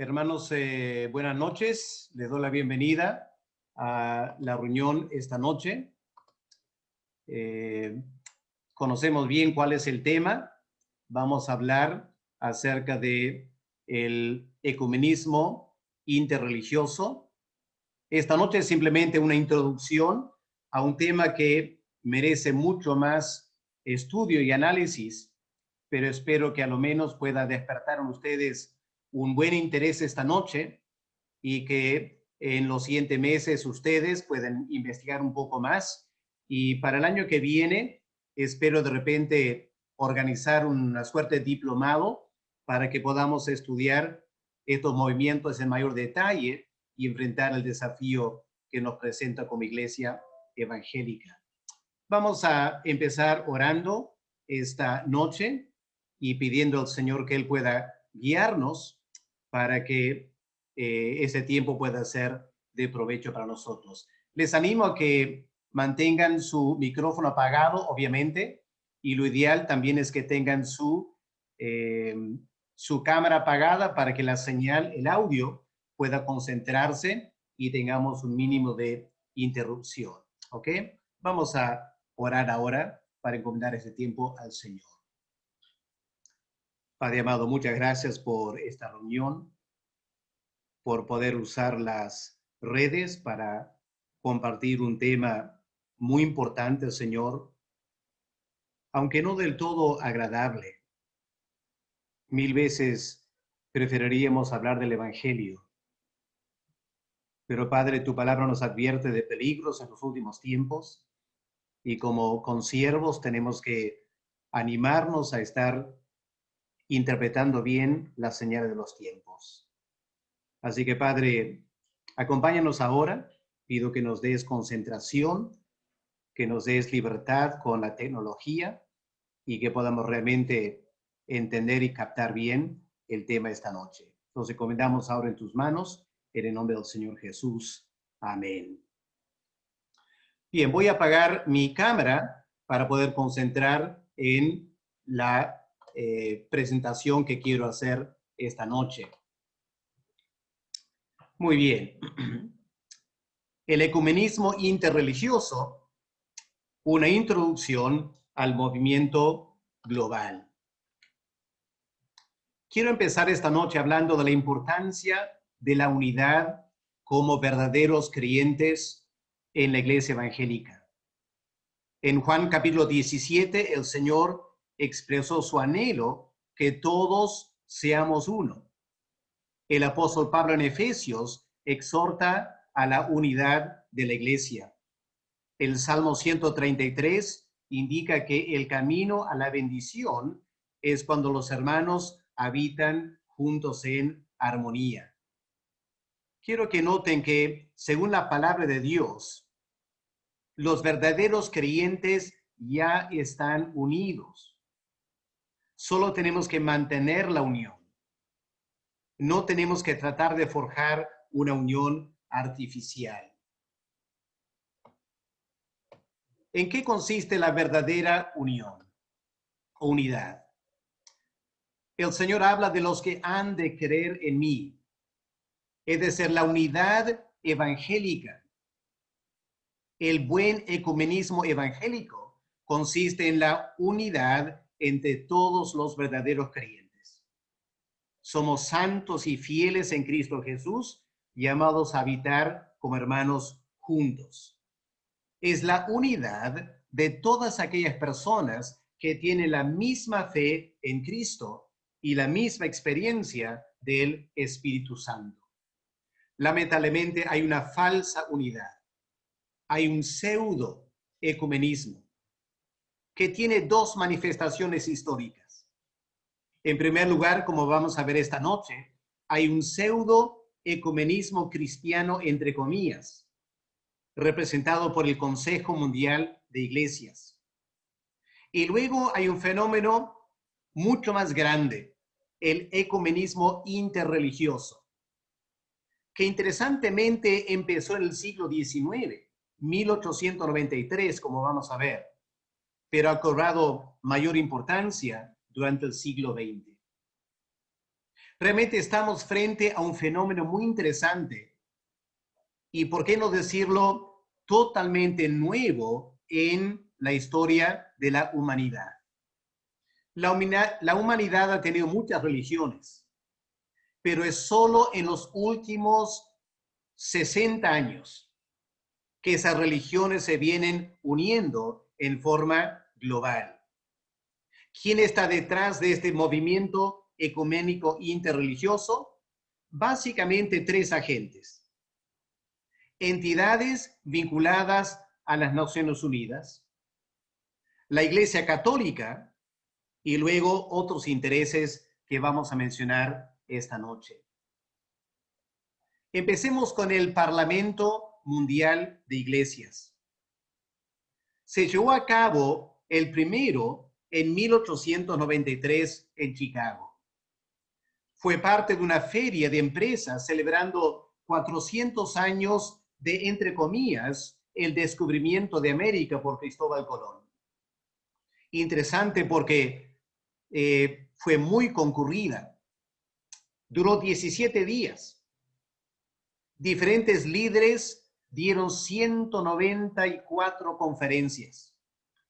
Hermanos, buenas noches. Les doy la bienvenida a la reunión esta noche. Conocemos bien cuál es el tema. Vamos a hablar acerca de el ecumenismo interreligioso. Esta noche es simplemente una introducción a un tema que merece mucho más estudio y análisis, pero espero que a lo menos pueda despertar en ustedes un buen interés esta noche y que en los siguientes meses ustedes puedan investigar un poco más. Y para el año que viene, espero de repente organizar una suerte de diplomado para que podamos estudiar estos movimientos en mayor detalle y enfrentar el desafío que nos presenta como iglesia evangélica. Vamos a empezar orando esta noche y pidiendo al Señor que Él pueda guiarnos para que ese tiempo pueda ser de provecho para nosotros. Les animo a que mantengan su micrófono apagado, obviamente, y lo ideal también es que tengan su cámara apagada para que la señal, el audio, pueda concentrarse y tengamos un mínimo de interrupción. ¿Ok? Vamos a orar ahora para encomendar ese tiempo al Señor. Padre amado, muchas gracias por esta reunión, por poder usar las redes para compartir un tema muy importante, Señor, aunque no del todo agradable. Mil veces preferiríamos hablar del Evangelio. Pero Padre, tu palabra nos advierte de peligros en los últimos tiempos y como consiervos tenemos que animarnos a estar interpretando bien las señales de los tiempos. Así que, Padre, acompáñanos ahora. Pido que nos des concentración, que nos des libertad con la tecnología y que podamos realmente entender y captar bien el tema esta noche. Nos encomendamos ahora en tus manos, en el nombre del Señor Jesús. Amén. Bien, voy a apagar mi cámara para poder concentrar en la presentación que quiero hacer esta noche. Muy bien. El ecumenismo interreligioso, una introducción al movimiento global. Quiero empezar esta noche hablando de la importancia de la unidad como verdaderos creyentes en la iglesia evangélica. En Juan capítulo 17, el Señor expresó su anhelo que todos seamos uno. El apóstol Pablo en Efesios exhorta a la unidad de la iglesia. El Salmo 133 indica que el camino a la bendición es cuando los hermanos habitan juntos en armonía. Quiero que noten que, según la palabra de Dios, los verdaderos creyentes ya están unidos. Solo tenemos que mantener la unión. No tenemos que tratar de forjar una unión artificial. ¿En qué consiste la verdadera unión o unidad? El Señor habla de los que han de creer en mí, es decir, la unidad evangélica. El buen ecumenismo evangélico consiste en la unidad entre todos los verdaderos creyentes. Somos santos y fieles en Cristo Jesús, llamados a habitar como hermanos juntos. Es la unidad de todas aquellas personas que tienen la misma fe en Cristo y la misma experiencia del Espíritu Santo. Lamentablemente hay una falsa unidad. Hay un pseudo ecumenismo que tiene dos manifestaciones históricas. En primer lugar, como vamos a ver esta noche, hay un pseudo ecumenismo cristiano, entre comillas, representado por el Consejo Mundial de Iglesias. Y luego hay un fenómeno mucho más grande, el ecumenismo interreligioso, que interesantemente empezó en el siglo XIX, 1893, como vamos a ver, pero ha cobrado mayor importancia durante el siglo XX. Realmente estamos frente a un fenómeno muy interesante y, por qué no decirlo, totalmente nuevo en la historia de la humanidad. La humanidad ha tenido muchas religiones, pero es solo en los últimos 60 años que esas religiones se vienen uniendo en forma global. ¿Quién está detrás de este movimiento ecuménico interreligioso? Básicamente tres agentes. Entidades vinculadas a las Naciones Unidas, la Iglesia Católica y luego otros intereses que vamos a mencionar esta noche. Empecemos con el Parlamento Mundial de Iglesias. Se llevó a cabo el primero en 1893 en Chicago. Fue parte de una feria de empresas celebrando 400 años de, entre comillas, el descubrimiento de América por Cristóbal Colón. Interesante porque fue muy concurrida. Duró 17 días. Diferentes líderes dieron 194 conferencias.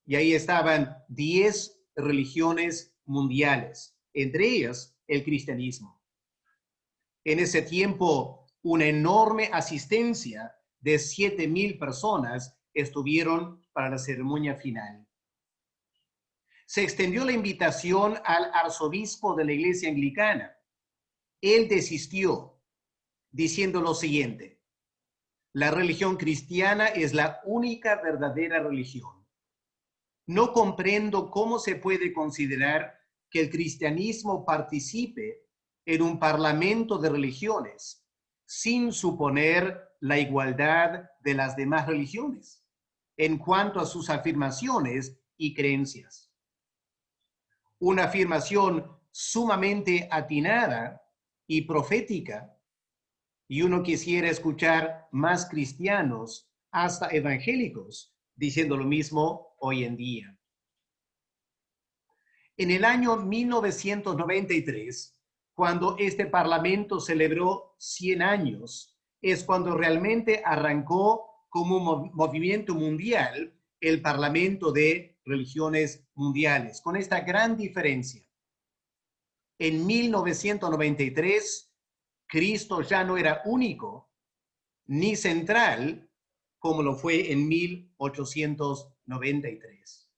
Y ahí estaban 10 religiones mundiales, entre ellas el cristianismo. En ese tiempo, una enorme asistencia de 7,000 personas estuvieron para la ceremonia final. Se extendió la invitación al arzobispo de la Iglesia Anglicana. Él desistió, diciendo lo siguiente: la religión cristiana es la única verdadera religión. No comprendo cómo se puede considerar que el cristianismo participe en un parlamento de religiones sin suponer la igualdad de las demás religiones en cuanto a sus afirmaciones y creencias. Una afirmación sumamente atinada y profética, y uno quisiera escuchar más cristianos, hasta evangélicos, diciendo lo mismo hoy en día. En el año 1993, cuando este parlamento celebró 100 años, es cuando realmente arrancó como un movimiento mundial el Parlamento de Religiones Mundiales, con esta gran diferencia. En 1993, Cristo ya no era único ni central como lo fue en 1893.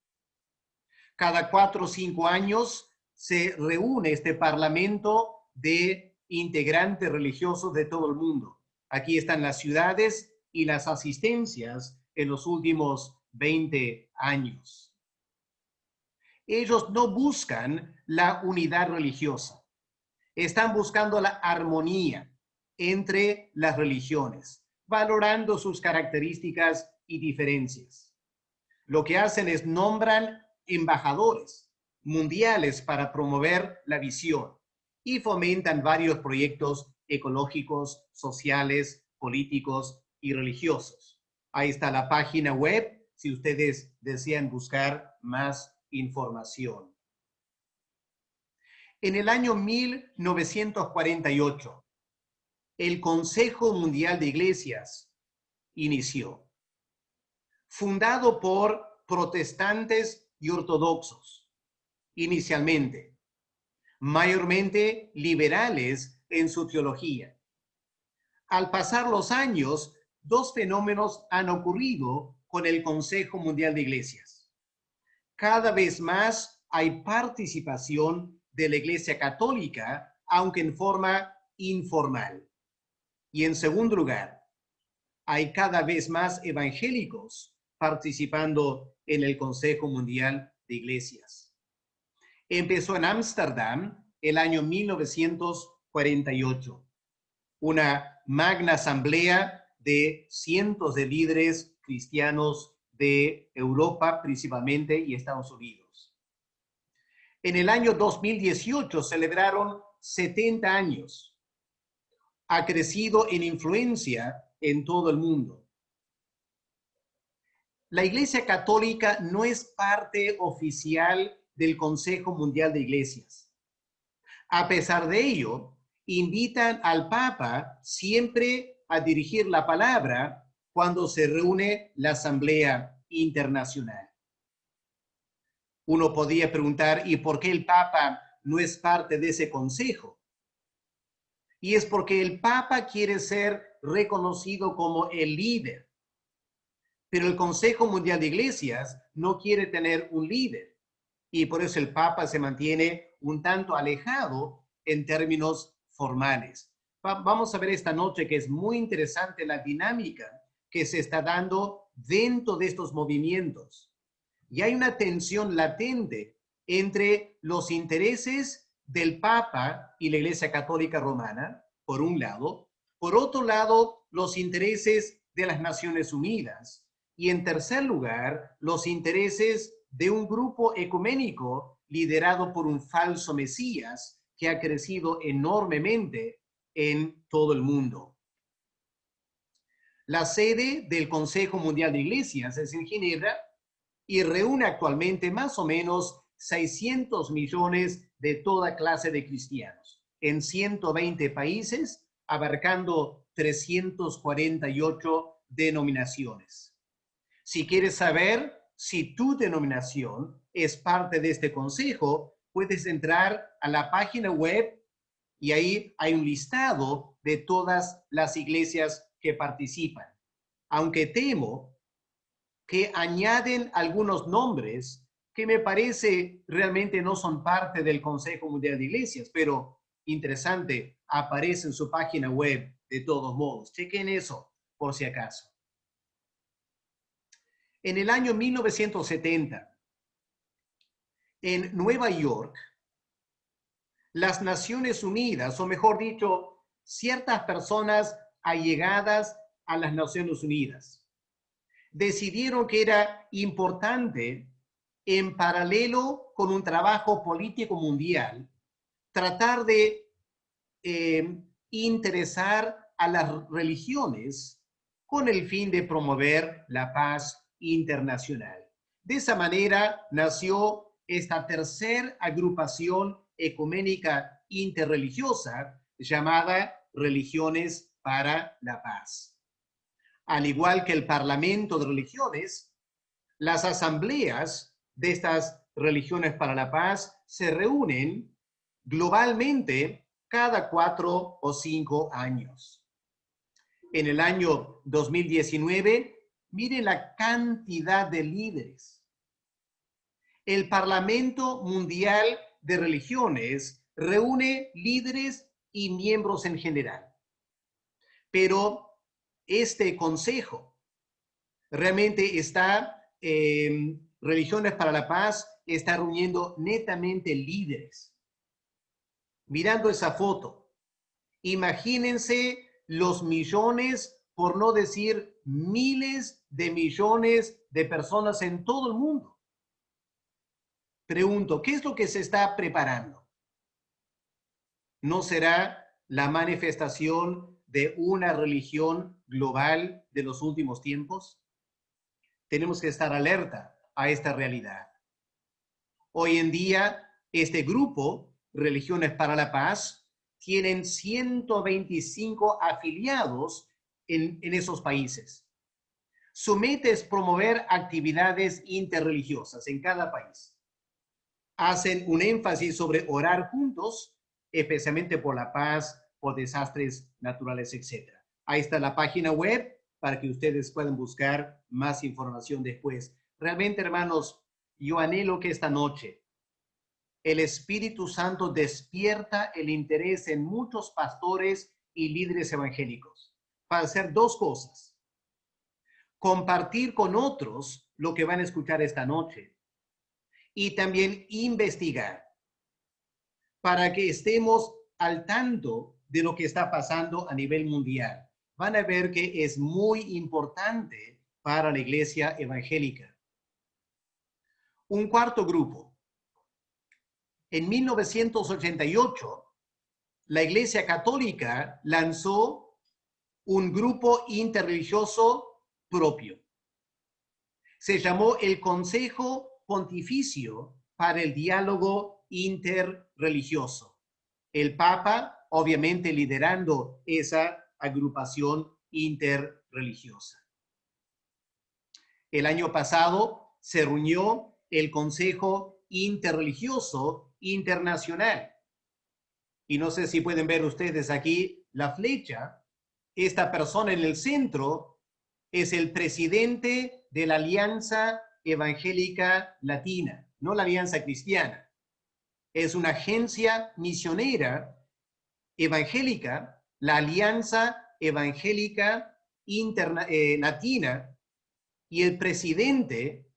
Cada 4 o 5 años se reúne este parlamento de integrantes religiosos de todo el mundo. Aquí están las ciudades y las asistencias en los últimos 20 años. Ellos no buscan la unidad religiosa, están buscando la armonía entre las religiones, valorando sus características y diferencias. Lo que hacen es nombran embajadores mundiales para promover la visión y fomentan varios proyectos ecológicos, sociales, políticos y religiosos. Ahí está la página web si ustedes desean buscar más información. En el año 1948, el Consejo Mundial de Iglesias inició, fundado por protestantes y ortodoxos, inicialmente, mayormente liberales en su teología. Al pasar los años, dos fenómenos han ocurrido con el Consejo Mundial de Iglesias. Cada vez más hay participación de la Iglesia Católica, aunque en forma informal. Y en segundo lugar, hay cada vez más evangélicos participando en el Consejo Mundial de Iglesias. Empezó en Ámsterdam el año 1948, una magna asamblea de cientos de líderes cristianos de Europa principalmente y Estados Unidos. En el año 2018 celebraron 70 años. Ha crecido en influencia en todo el mundo. La Iglesia Católica no es parte oficial del Consejo Mundial de Iglesias. A pesar de ello, invitan al Papa siempre a dirigir la palabra cuando se reúne la Asamblea Internacional. Uno podría preguntar, ¿y por qué el Papa no es parte de ese consejo? Y es porque el Papa quiere ser reconocido como el líder. Pero el Consejo Mundial de Iglesias no quiere tener un líder. Y por eso el Papa se mantiene un tanto alejado en términos formales. Vamos a ver esta noche que es muy interesante la dinámica que se está dando dentro de estos movimientos. Y hay una tensión latente entre los intereses del Papa y la Iglesia Católica Romana, por un lado. Por otro lado, los intereses de las Naciones Unidas. Y en tercer lugar, los intereses de un grupo ecuménico liderado por un falso Mesías que ha crecido enormemente en todo el mundo. La sede del Consejo Mundial de Iglesias es en Ginebra y reúne actualmente más o menos 600 millones de toda clase de cristianos en 120 países, abarcando 348 denominaciones. Si quieres saber si tu denominación es parte de este consejo, puedes entrar a la página web y ahí hay un listado de todas las iglesias que participan. Aunque temo que añaden algunos nombres que me parece realmente no son parte del Consejo Mundial de Iglesias, pero interesante, aparece en su página web de todos modos. Chequen eso por si acaso. En el año 1970, en Nueva York, las Naciones Unidas, o mejor dicho, ciertas personas allegadas a las Naciones Unidas, decidieron que era importante, en paralelo con un trabajo político mundial, tratar de interesar a las religiones con el fin de promover la paz internacional. De esa manera nació esta tercera agrupación ecuménica interreligiosa llamada Religiones para la Paz. Al igual que el Parlamento de Religiones, las asambleas de estas religiones para la paz se reúnen globalmente cada 4 o 5 años. En el año 2019, miren la cantidad de líderes. El Parlamento Mundial de Religiones reúne líderes y miembros en general. Pero este consejo realmente está, Religiones para la Paz, está reuniendo netamente líderes. Mirando esa foto, imagínense los millones, por no decir miles de millones de personas en todo el mundo. Pregunto, ¿qué es lo que se está preparando? ¿No será la manifestación de una religión global de los últimos tiempos? Tenemos que estar alerta a esta realidad. Hoy en día, este grupo, Religiones para la Paz, tienen 125 afiliados en esos países. Su meta es promover actividades interreligiosas en cada país. Hacen un énfasis sobre orar juntos, especialmente por la paz, por desastres naturales, etc. Ahí está la página web para que ustedes puedan buscar más información después. Realmente, hermanos, yo anhelo que esta noche el Espíritu Santo despierta el interés en muchos pastores y líderes evangélicos para hacer dos cosas: compartir con otros lo que van a escuchar esta noche y también investigar para que estemos al tanto de lo que está pasando a nivel mundial. Van a ver que es muy importante para la iglesia evangélica. Un cuarto grupo. En 1988, la Iglesia Católica lanzó un grupo interreligioso propio. Se llamó el Consejo Pontificio para el Diálogo Interreligioso. El Papa obviamente liderando esa agrupación interreligiosa. El año pasado se reunió el Consejo Interreligioso Internacional. Y no sé si pueden ver ustedes aquí la flecha. Esta persona en el centro es el presidente de la Alianza Evangélica Latina, no la Alianza Cristiana. Es una agencia misionera evangélica, la Alianza Evangélica Latina, y el presidente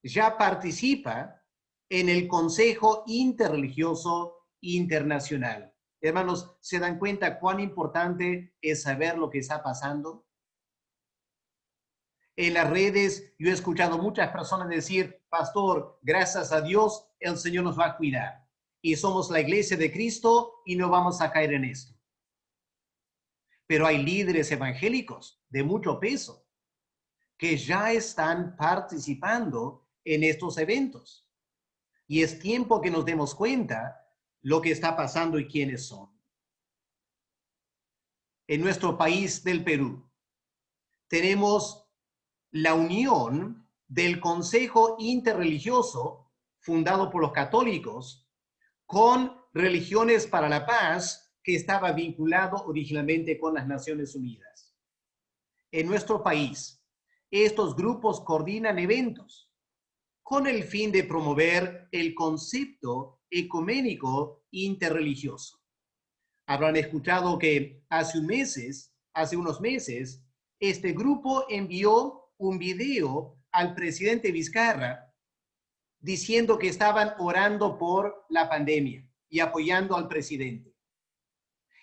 ya participa en el Consejo Interreligioso Internacional. Hermanos, ¿se dan cuenta cuán importante es saber lo que está pasando? En las redes yo he escuchado muchas personas decir, pastor, gracias a Dios, el Señor nos va a cuidar. Y somos la iglesia de Cristo y no vamos a caer en esto. Pero hay líderes evangélicos de mucho peso que ya están participando en estos eventos. Y es tiempo que nos demos cuenta lo que está pasando y quiénes son. En nuestro país del Perú tenemos la unión del Consejo Interreligioso fundado por los católicos con Religiones para la Paz, que estaba vinculado originalmente con las Naciones Unidas. En nuestro país, estos grupos coordinan eventos con el fin de promover el concepto ecuménico interreligioso. Habrán escuchado que hace unos meses, este grupo envió un video al presidente Vizcarra diciendo que estaban orando por la pandemia y apoyando al presidente.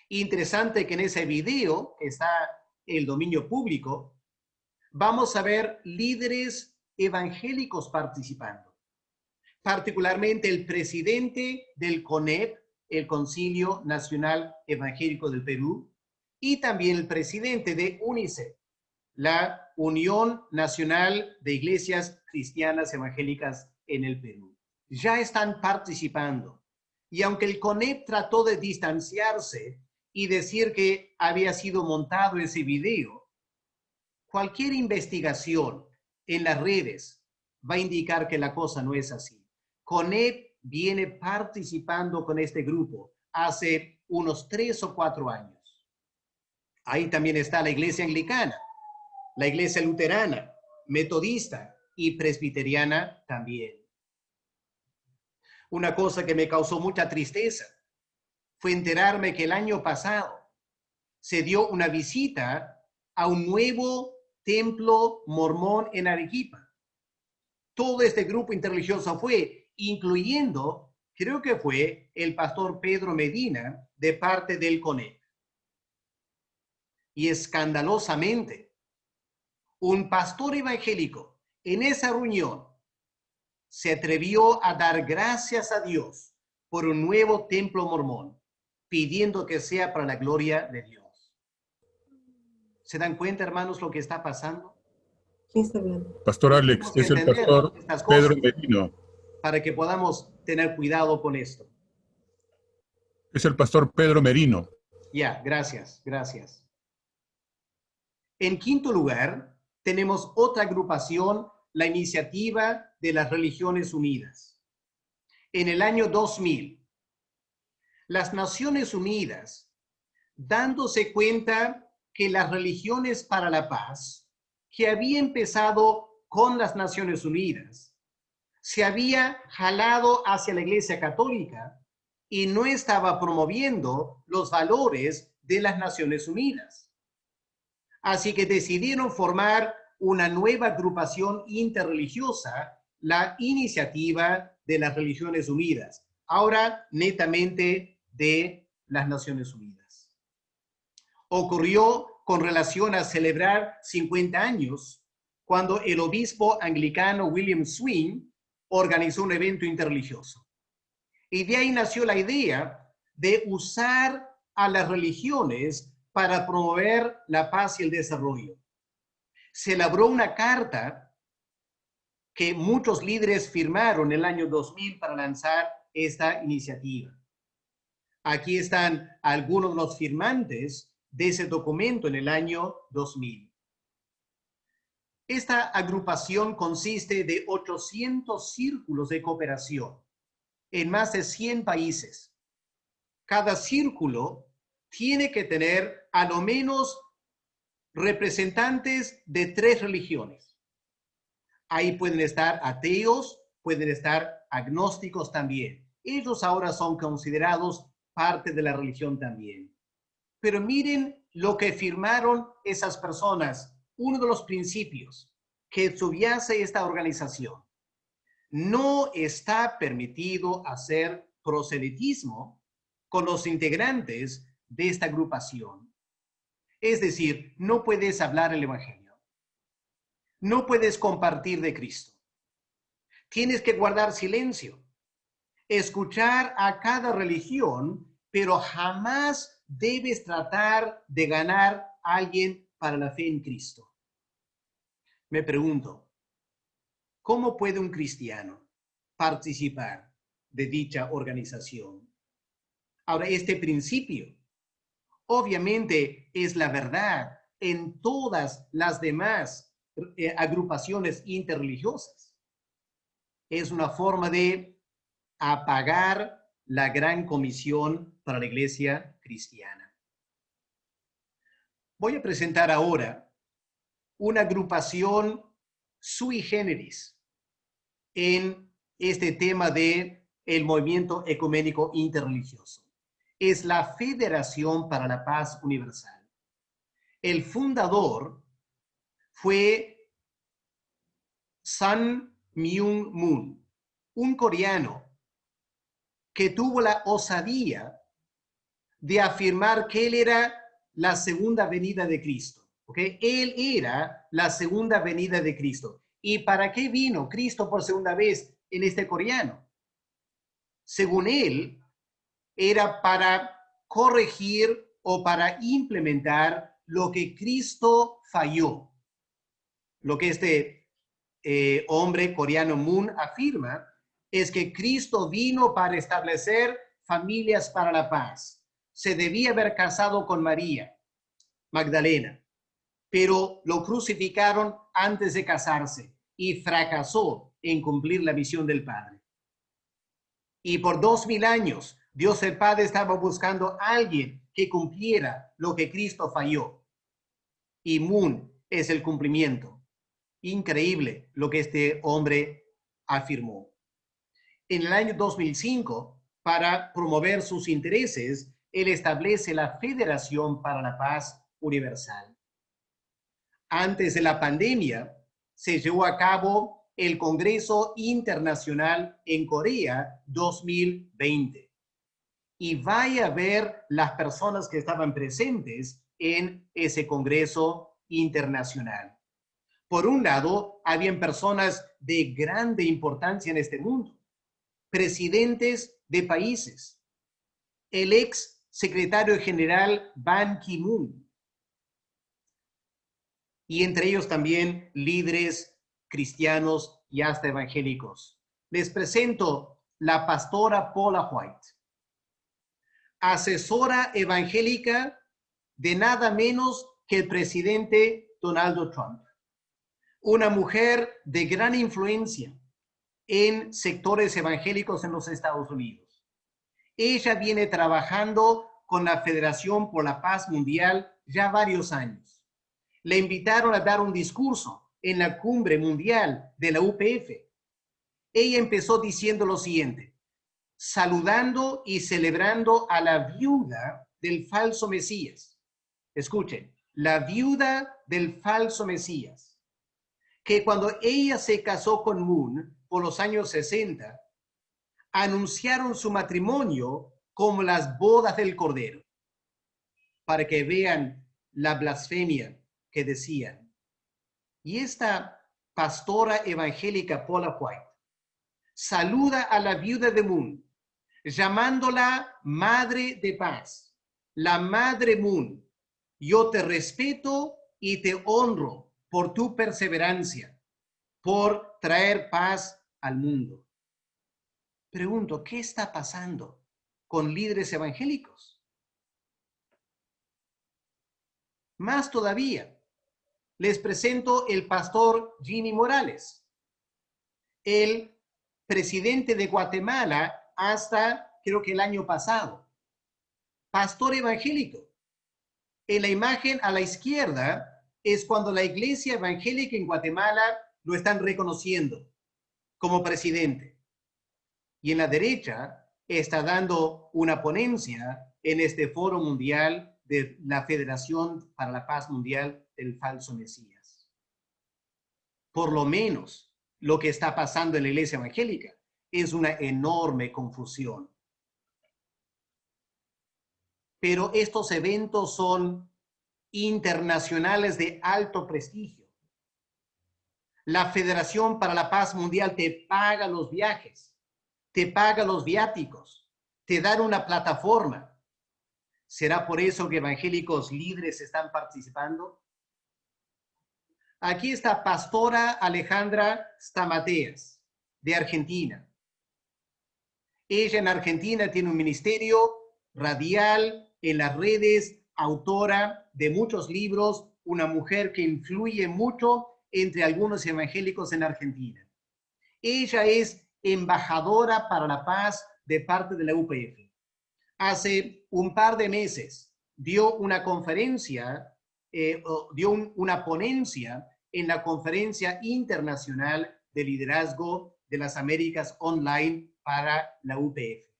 Interesante que en ese video, que está en el dominio público, vamos a ver líderes evangélicos participando, particularmente el presidente del CONEP, el Concilio Nacional Evangélico del Perú, y también el presidente de UNICEF, la Unión Nacional de Iglesias Cristianas Evangélicas en el Perú. Ya están participando. Y aunque el CONEP trató de distanciarse y decir que había sido montado ese video, cualquier investigación en las redes va a indicar que la cosa no es así. CONEP viene participando con este grupo hace unos 3 o 4 años. Ahí también está la iglesia anglicana, la iglesia luterana, metodista y presbiteriana también. Una cosa que me causó mucha tristeza fue enterarme que el año pasado se dio una visita a un nuevo templo mormón en Arequipa. Todo este grupo interreligioso fue, incluyendo, creo que fue el pastor Pedro Medina de parte del CONEP. Y escandalosamente, un pastor evangélico en esa reunión se atrevió a dar gracias a Dios por un nuevo templo mormón, pidiendo que sea para la gloria de Dios. ¿Se dan cuenta, hermanos, lo que está pasando? Pastor Alex, es el pastor Pedro Merino. Para que podamos tener cuidado con esto. Es el pastor Pedro Merino. Ya, gracias, gracias. En quinto lugar, tenemos otra agrupación, la Iniciativa de las Religiones Unidas. En el año 2000, las Naciones Unidas, dándose cuenta que las religiones para la paz, que había empezado con las Naciones Unidas, se había jalado hacia la Iglesia Católica y no estaba promoviendo los valores de las Naciones Unidas. Así que decidieron formar una nueva agrupación interreligiosa, la Iniciativa de las Religiones Unidas, ahora netamente de las Naciones Unidas. Ocurrió con relación a celebrar 50 años, cuando el obispo anglicano William Swing organizó un evento interreligioso. Y de ahí nació la idea de usar a las religiones para promover la paz y el desarrollo. Se elaboró una carta que muchos líderes firmaron en el año 2000 para lanzar esta iniciativa. Aquí están algunos de los firmantes de ese documento en el año 2000. Esta agrupación consiste de 800 círculos de cooperación en más de 100 países. Cada círculo tiene que tener a lo menos representantes de 3 religiones. Ahí pueden estar ateos, pueden estar agnósticos también. Ellos ahora son considerados parte de la religión también. Pero miren lo que firmaron esas personas. Uno de los principios que subyace esta organización. No está permitido hacer proselitismo con los integrantes de esta agrupación. Es decir, no puedes hablar el evangelio. No puedes compartir de Cristo. Tienes que guardar silencio. Escuchar a cada religión, pero jamás debes tratar de ganar a alguien para la fe en Cristo. Me pregunto, ¿cómo puede un cristiano participar de dicha organización? Ahora, este principio obviamente es la verdad en todas las demás agrupaciones interreligiosas. Es una forma de apagar la gran comisión para la iglesia cristiana. Voy a presentar ahora una agrupación sui generis en este tema de el movimiento ecuménico interreligioso. Es la Federación para la Paz Universal. El fundador fue Sun Myung Moon, un coreano que tuvo la osadía de afirmar que él era la segunda venida de Cristo. ¿Okay? Él era la segunda venida de Cristo. ¿Y para qué vino Cristo por segunda vez en este coreano? Según él, era para corregir o para implementar lo que Cristo falló. Lo que este hombre coreano Moon afirma es que Cristo vino para establecer familias para la paz. Se debía haber casado con María Magdalena, pero lo crucificaron antes de casarse y fracasó en cumplir la misión del Padre. Y por 2000 años, Dios el Padre estaba buscando a alguien que cumpliera lo que Cristo falló. Y Moon es el cumplimiento. Increíble lo que este hombre afirmó. En el año 2005, para promover sus intereses, él establece la Federación para la Paz Universal. Antes de la pandemia, se llevó a cabo el Congreso Internacional en Corea 2020. Y vaya a ver las personas que estaban presentes en ese Congreso Internacional. Por un lado, habían personas de grande importancia en este mundo, presidentes de países, el ex secretario general Ban Ki-moon, y entre ellos también líderes cristianos y hasta evangélicos. Les presento la pastora Paula White, asesora evangélica de nada menos que el presidente Donald Trump. Una mujer de gran influencia en sectores evangélicos en los Estados Unidos. Ella viene trabajando con la Federación por la Paz Mundial ya varios años. Le invitaron a dar un discurso en la cumbre mundial de la UPF. Ella empezó diciendo lo siguiente: saludando y celebrando a la viuda del falso Mesías. Escuchen, la viuda del falso Mesías, que cuando ella se casó con Moon por los años 60, anunciaron su matrimonio como las bodas del Cordero, para que vean la blasfemia que decían. Y esta pastora evangélica Paula White saluda a la viuda de Moon, llamándola Madre de Paz, la Madre Moon. Yo te respeto y te honro por tu perseverancia, por traer paz al mundo. Pregunto, ¿qué está pasando con líderes evangélicos. Más todavía, les presento el pastor Jimmy Morales, el presidente de Guatemala hasta creo que el año pasado. Pastor evangélico. En la imagen a la izquierda es cuando la iglesia evangélica en Guatemala lo están reconociendo como presidente. Y en la derecha está dando una ponencia en este foro mundial de la Federación para la Paz Mundial del Falso Mesías. Por lo menos lo que está pasando en la iglesia evangélica es una enorme confusión. Pero estos eventos son internacionales de alto prestigio. La Federación para la Paz Mundial te paga los viajes, te paga los viáticos, te dan una plataforma. ¿Será por eso que evangélicos líderes están participando? Aquí está Pastora Alejandra Stamateas, de Argentina. Ella en Argentina tiene un ministerio radial en las redes, autora de muchos libros, una mujer que influye mucho entre algunos evangélicos en Argentina. Ella es embajadora para la paz de parte de la UPF. Hace un par de meses dio una conferencia, una ponencia en la Conferencia Internacional de Liderazgo de las Américas Online para la UPF.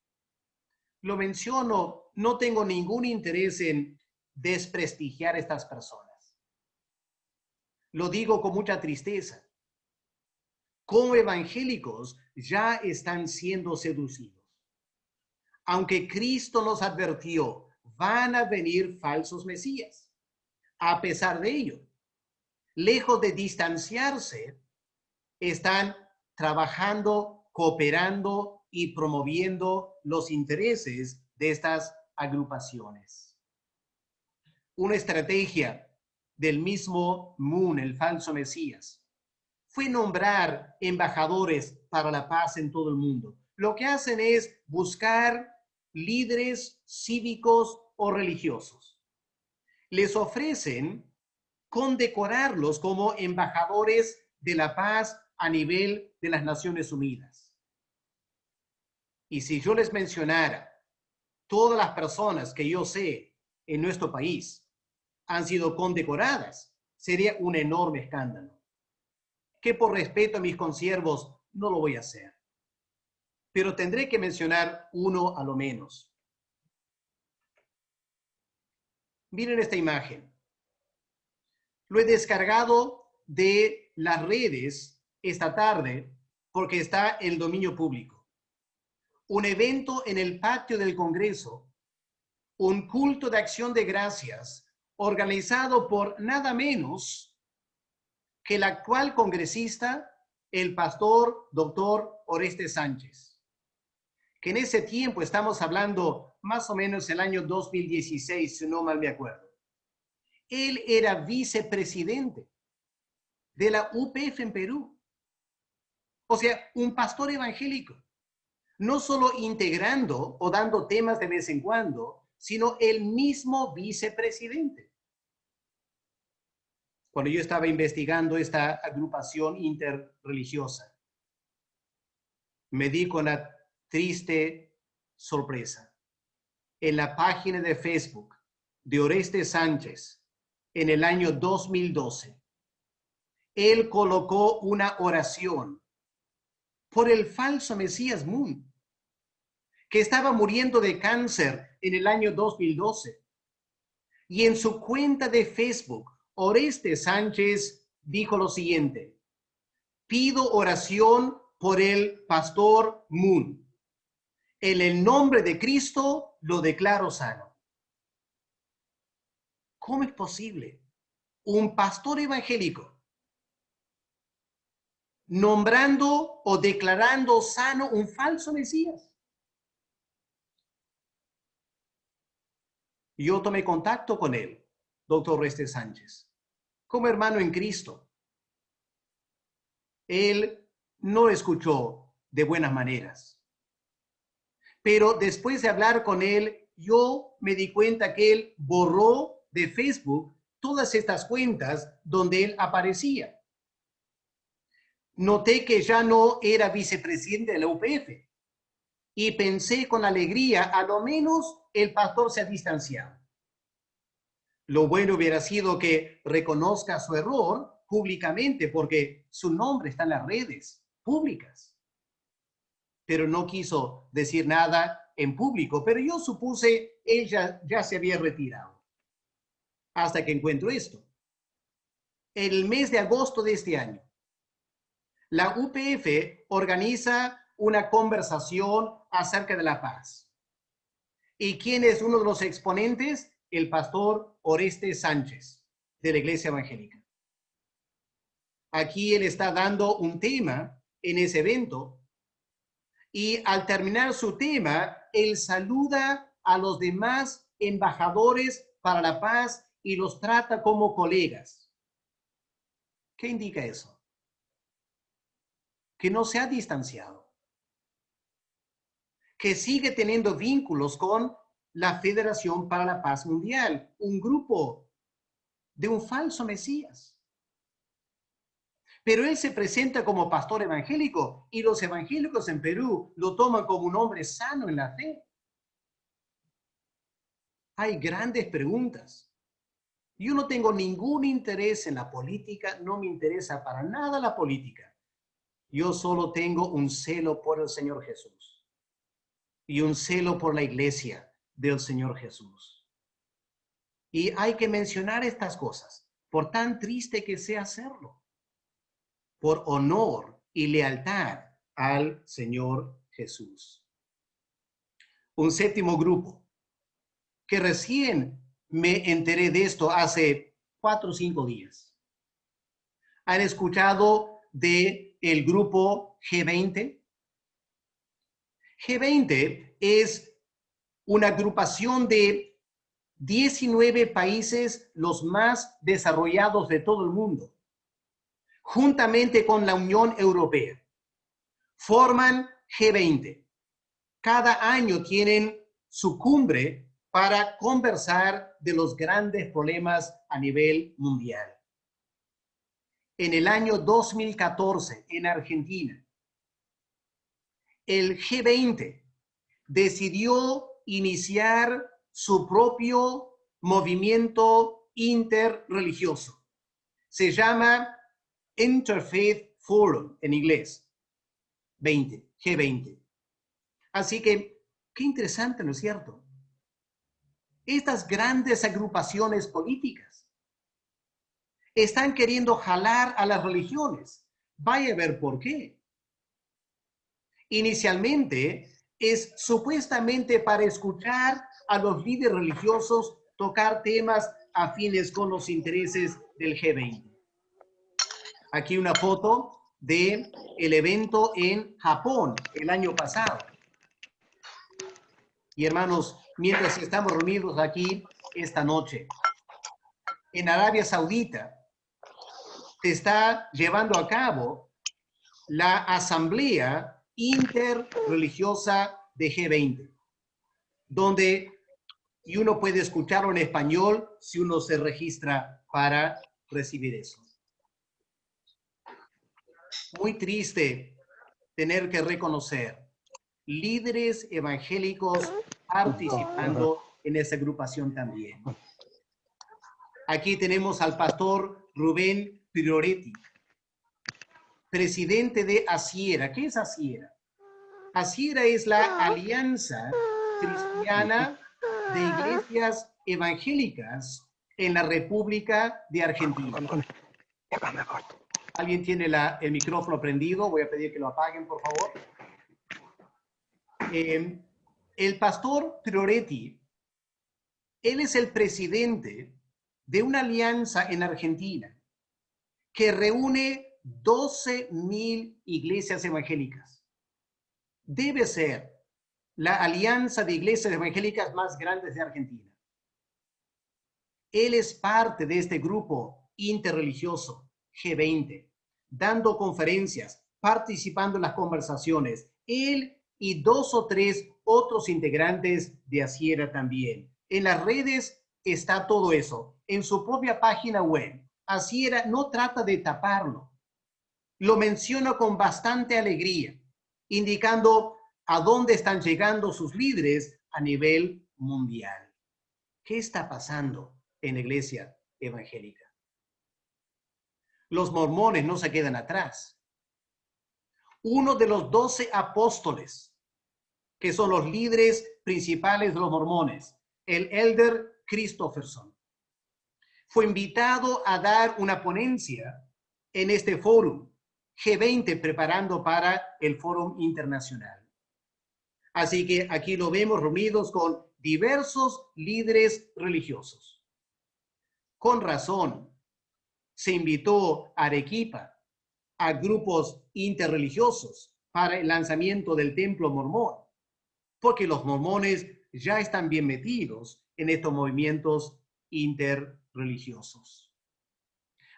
Lo menciono, no tengo ningún interés en desprestigiar a estas personas. Lo digo con mucha tristeza. Como evangélicos ya están siendo seducidos. Aunque Cristo nos advirtió, van a venir falsos mesías. A pesar de ello, lejos de distanciarse, están trabajando, cooperando y promoviendo los intereses de estas agrupaciones. Una estrategia del mismo Moon, el falso Mesías, fue nombrar embajadores para la paz en todo el mundo. Lo que hacen es buscar líderes cívicos o religiosos. Les ofrecen condecorarlos como embajadores de la paz a nivel de las Naciones Unidas. Y si yo les mencionara todas las personas que yo sé en nuestro país han sido condecoradas, sería un enorme escándalo, que por respeto a mis consiervos no lo voy a hacer. Pero tendré que mencionar uno a lo menos. Miren esta imagen. Lo he descargado de las redes esta tarde porque está en el dominio público. Un evento en el patio del Congreso, un culto de acción de gracias organizado por nada menos que el actual congresista, el pastor doctor Orestes Sánchez, que en ese tiempo estamos hablando más o menos el año 2016, si no mal me acuerdo. Él era vicepresidente de la UPF en Perú. O sea, un pastor evangélico. No solo integrando o dando temas de vez en cuando, sino el mismo vicepresidente. Cuando yo estaba investigando esta agrupación interreligiosa, me di con la triste sorpresa. En la página de Facebook de Orestes Sánchez, en el año 2012, él colocó una oración por el falso Mesías Moon, que estaba muriendo de cáncer en el año 2012. Y en su cuenta de Facebook, Orestes Sánchez dijo lo siguiente: pido oración por el pastor Moon. En el nombre de Cristo lo declaro sano. ¿Cómo es posible un pastor evangélico nombrando o declarando sano un falso Mesías? Yo tomé contacto con él, doctor Orestes Sánchez, como hermano en Cristo. Él no escuchó de buenas maneras. Pero después de hablar con él, yo me di cuenta que él borró de Facebook todas estas cuentas donde él aparecía. Noté que ya no era vicepresidente de la UPF y pensé con alegría, a lo menos el pastor se ha distanciado. Lo bueno hubiera sido que reconozca su error públicamente porque su nombre está en las redes públicas. Pero no quiso decir nada en público, pero yo supuse él ya se había retirado. Hasta que encuentro esto. El mes de agosto de este año, la UPF organiza una conversación acerca de la paz. ¿Y quién es uno de los exponentes? El pastor Oreste Sánchez, de la Iglesia Evangélica. Aquí él está dando un tema en ese evento y al terminar su tema, él saluda a los demás embajadores para la paz y los trata como colegas. ¿Qué indica eso? Que no se ha distanciado, que sigue teniendo vínculos con la Federación para la Paz Mundial, un grupo de un falso Mesías. Pero él se presenta como pastor evangélico y los evangélicos en Perú lo toman como un hombre sano en la fe. Hay grandes preguntas. Yo no tengo ningún interés en la política, no me interesa para nada la política. Yo solo tengo un celo por el Señor Jesús y un celo por la iglesia del Señor Jesús. Y hay que mencionar estas cosas, por tan triste que sea hacerlo, por honor y lealtad al Señor Jesús. Un séptimo grupo, que recién me enteré de esto hace 4 o 5 días. ¿Han escuchado del grupo G20? G20 es una agrupación de 19 países, los más desarrollados de todo el mundo, juntamente con la Unión Europea. Forman G20. Cada año tienen su cumbre para conversar de los grandes problemas a nivel mundial. En el año 2014, en Argentina, el G20 decidió iniciar su propio movimiento interreligioso. Se llama Interfaith Forum en inglés, G20. Así que, qué interesante, ¿no es cierto? Estas grandes agrupaciones políticas están queriendo jalar a las religiones. Vaya a ver por qué. Inicialmente es supuestamente para escuchar a los líderes religiosos tocar temas afines con los intereses del G20. Aquí una foto del evento en Japón el año pasado. Y hermanos, mientras estamos reunidos aquí esta noche, en Arabia Saudita se está llevando a cabo la Asamblea Interreligiosa de G20, donde y uno puede escucharlo en español si uno se registra para recibir eso. Muy triste tener que reconocer líderes evangélicos participando en esa agrupación también. Aquí tenemos al pastor Rubén Prioretti, presidente de ACIERA. ¿Qué es ACIERA? ACIERA es la Alianza Cristiana de Iglesias Evangélicas en la República de Argentina. ¿Alguien tiene el micrófono prendido? Voy a pedir que lo apaguen, por favor. El pastor Prioretti, él es el presidente de una alianza en Argentina que reúne 12,000 iglesias evangélicas. Debe ser la alianza de iglesias evangélicas más grandes de Argentina. Él es parte de este grupo interreligioso G20, dando conferencias, participando en las conversaciones. Él y 2 o 3 otros integrantes de Asiera también. En las redes está todo eso. En su propia página web, Asiera no trata de taparlo. Lo menciona con bastante alegría, indicando a dónde están llegando sus líderes a nivel mundial. ¿Qué está pasando en la iglesia evangélica? Los mormones no se quedan atrás. Uno de los 12 apóstoles, que son los líderes principales de los mormones, el elder Christopherson, fue invitado a dar una ponencia en este foro G20, preparando para el foro internacional. Así que aquí lo vemos reunidos con diversos líderes religiosos. Con razón, se invitó a Arequipa a grupos interreligiosos para el lanzamiento del templo mormón, porque los mormones ya están bien metidos en estos movimientos interreligiosos.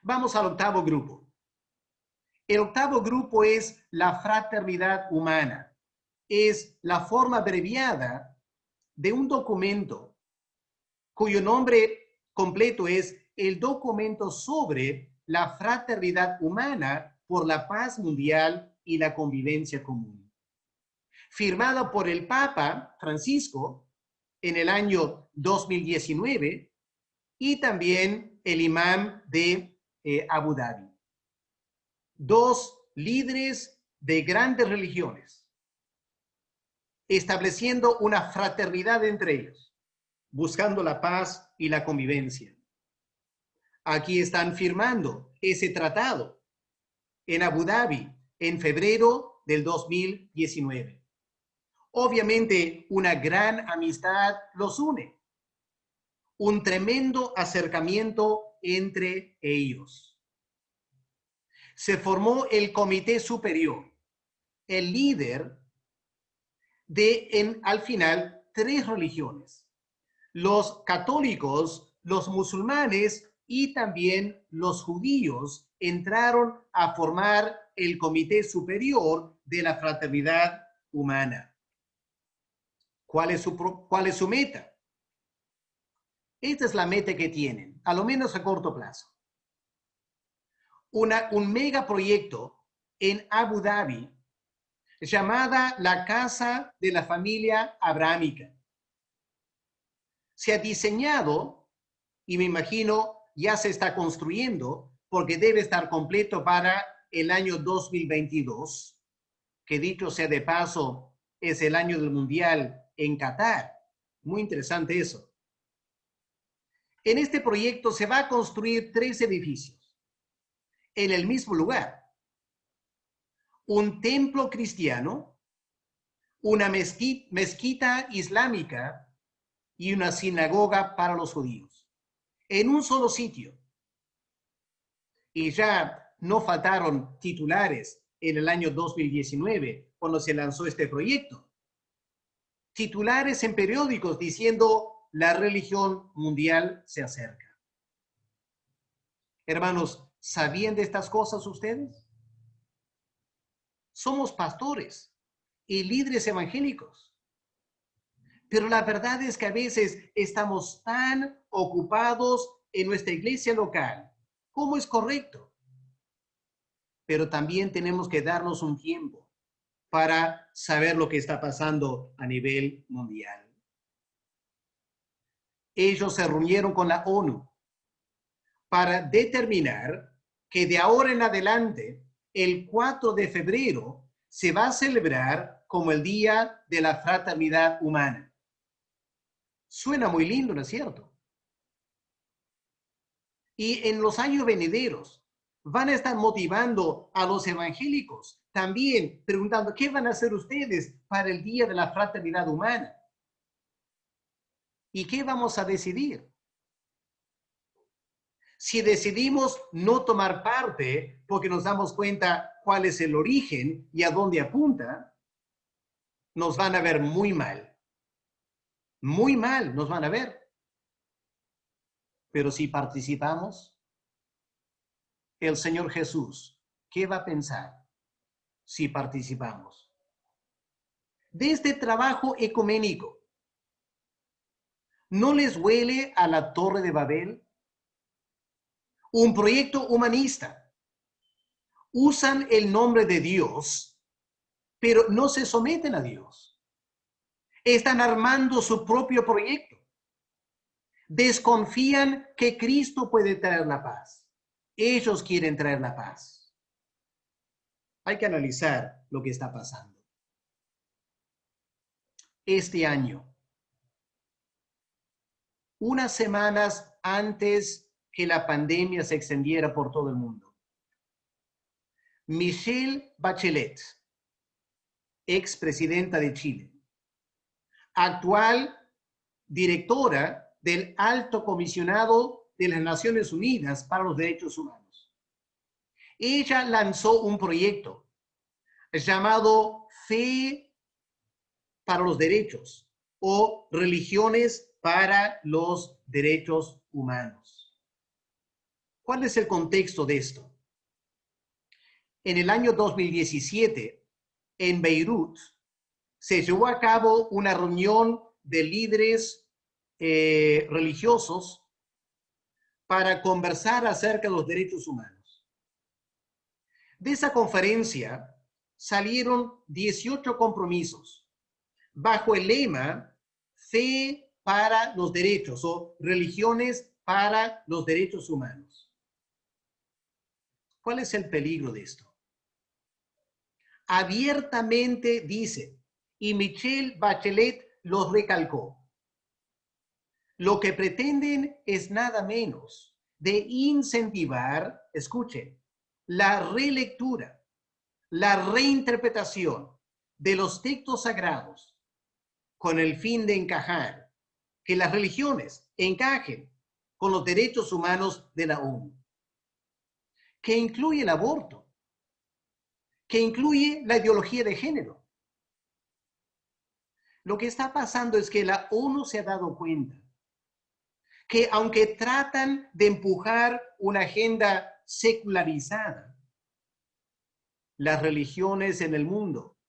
Vamos al octavo grupo. El octavo grupo es la fraternidad humana. Es la forma abreviada de un documento cuyo nombre completo es el documento sobre la fraternidad humana por la paz mundial y la convivencia común. Firmado por el Papa Francisco en el año 2019 y también el imam de Abu Dhabi. Dos líderes de grandes religiones, estableciendo una fraternidad entre ellos, buscando la paz y la convivencia. Aquí están firmando ese tratado en Abu Dhabi en febrero del 2019. Obviamente, una gran amistad los une, un tremendo acercamiento entre ellos. Se formó el Comité Superior, el líder de, al final, 3 religiones: los católicos, los musulmanes y también los judíos entraron a formar el Comité Superior de la Fraternidad Humana. ¿Cuál es su meta? Esta es la meta que tienen, a lo menos a corto plazo. Un megaproyecto en Abu Dhabi llamada la Casa de la Familia Abrahámica. Se ha diseñado y me imagino ya se está construyendo porque debe estar completo para el año 2022, que dicho sea de paso, es el año del Mundial en Qatar. Muy interesante eso. En este proyecto se va a construir 3 edificios en el mismo lugar. Un templo cristiano, una mezquita islámica y una sinagoga para los judíos, en un solo sitio. Y ya no faltaron titulares en el año 2019, cuando se lanzó este proyecto. Titulares en periódicos diciendo: la religión mundial se acerca. Hermanos, ¿sabían de estas cosas ustedes? Somos pastores y líderes evangélicos. Pero la verdad es que a veces estamos tan ocupados en nuestra iglesia local, como es correcto. Pero también tenemos que darnos un tiempo para saber lo que está pasando a nivel mundial. Ellos se reunieron con la ONU para determinar que de ahora en adelante, el 4 de febrero, se va a celebrar como el Día de la Fraternidad Humana. Suena muy lindo, ¿no es cierto? Y en los años venideros van a estar motivando a los evangélicos, también preguntando: ¿qué van a hacer ustedes para el Día de la Fraternidad Humana? ¿Y qué vamos a decidir? Si decidimos no tomar parte porque nos damos cuenta cuál es el origen y a dónde apunta, nos van a ver muy mal. Muy mal nos van a ver. Pero si participamos, el Señor Jesús, ¿qué va a pensar si participamos? de este trabajo ecuménico. ¿No les huele a la Torre de Babel? Un proyecto humanista. Usan el nombre de Dios, pero no se someten a Dios. Están armando su propio proyecto. Desconfían que Cristo puede traer la paz. Ellos quieren traer la paz. Hay que analizar lo que está pasando. Este año, unas semanas antes que la pandemia se extendiera por todo el mundo, Michelle Bachelet, expresidenta de Chile, actual directora del Alto Comisionado de las Naciones Unidas para los Derechos Humanos. Ella lanzó un proyecto llamado Fe para los Derechos o Religiones para los Derechos Humanos. ¿Cuál es el contexto de esto? En el año 2017, en Beirut, se llevó a cabo una reunión de líderes religiosos para conversar acerca de los derechos humanos. De esa conferencia salieron 18 compromisos bajo el lema Fe para los Derechos o Religiones para los Derechos Humanos. ¿Cuál es el peligro de esto? Abiertamente dice, y Michelle Bachelet los recalcó, lo que pretenden es nada menos de incentivar, escuchen, la relectura, la reinterpretación de los textos sagrados con el fin de encajar, que las religiones encajen con los derechos humanos de la ONU, que incluye el aborto, que incluye la ideología de género. Lo que está pasando es que la ONU se ha dado cuenta que aunque tratan de empujar una agenda secularizada, las religiones en el mundo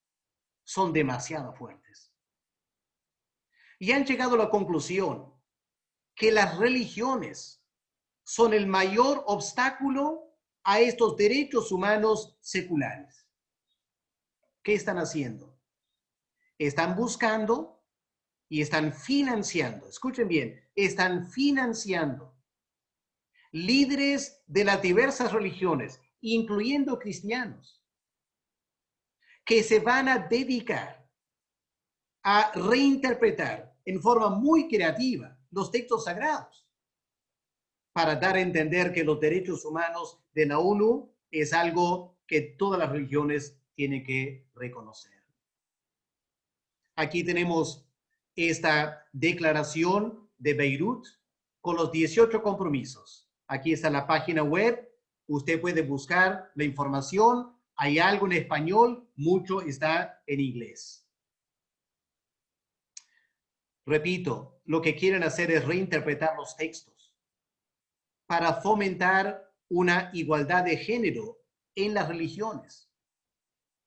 son demasiado fuertes. Y han llegado a la conclusión que las religiones son el mayor obstáculo a estos derechos humanos seculares. ¿Qué están haciendo? Están buscando y están financiando, escuchen bien, están financiando líderes de las diversas religiones, incluyendo cristianos, que se van a dedicar a reinterpretar en forma muy creativa los textos sagrados para dar a entender que los derechos humanos de la ONU es algo que todas las religiones tienen que reconocer. Aquí tenemos esta declaración de Beirut con los 18 compromisos. Aquí está la página web. Usted puede buscar la información. Hay algo en español, mucho está en inglés. Repito, lo que quieren hacer es reinterpretar los textos para fomentar una igualdad de género en las religiones.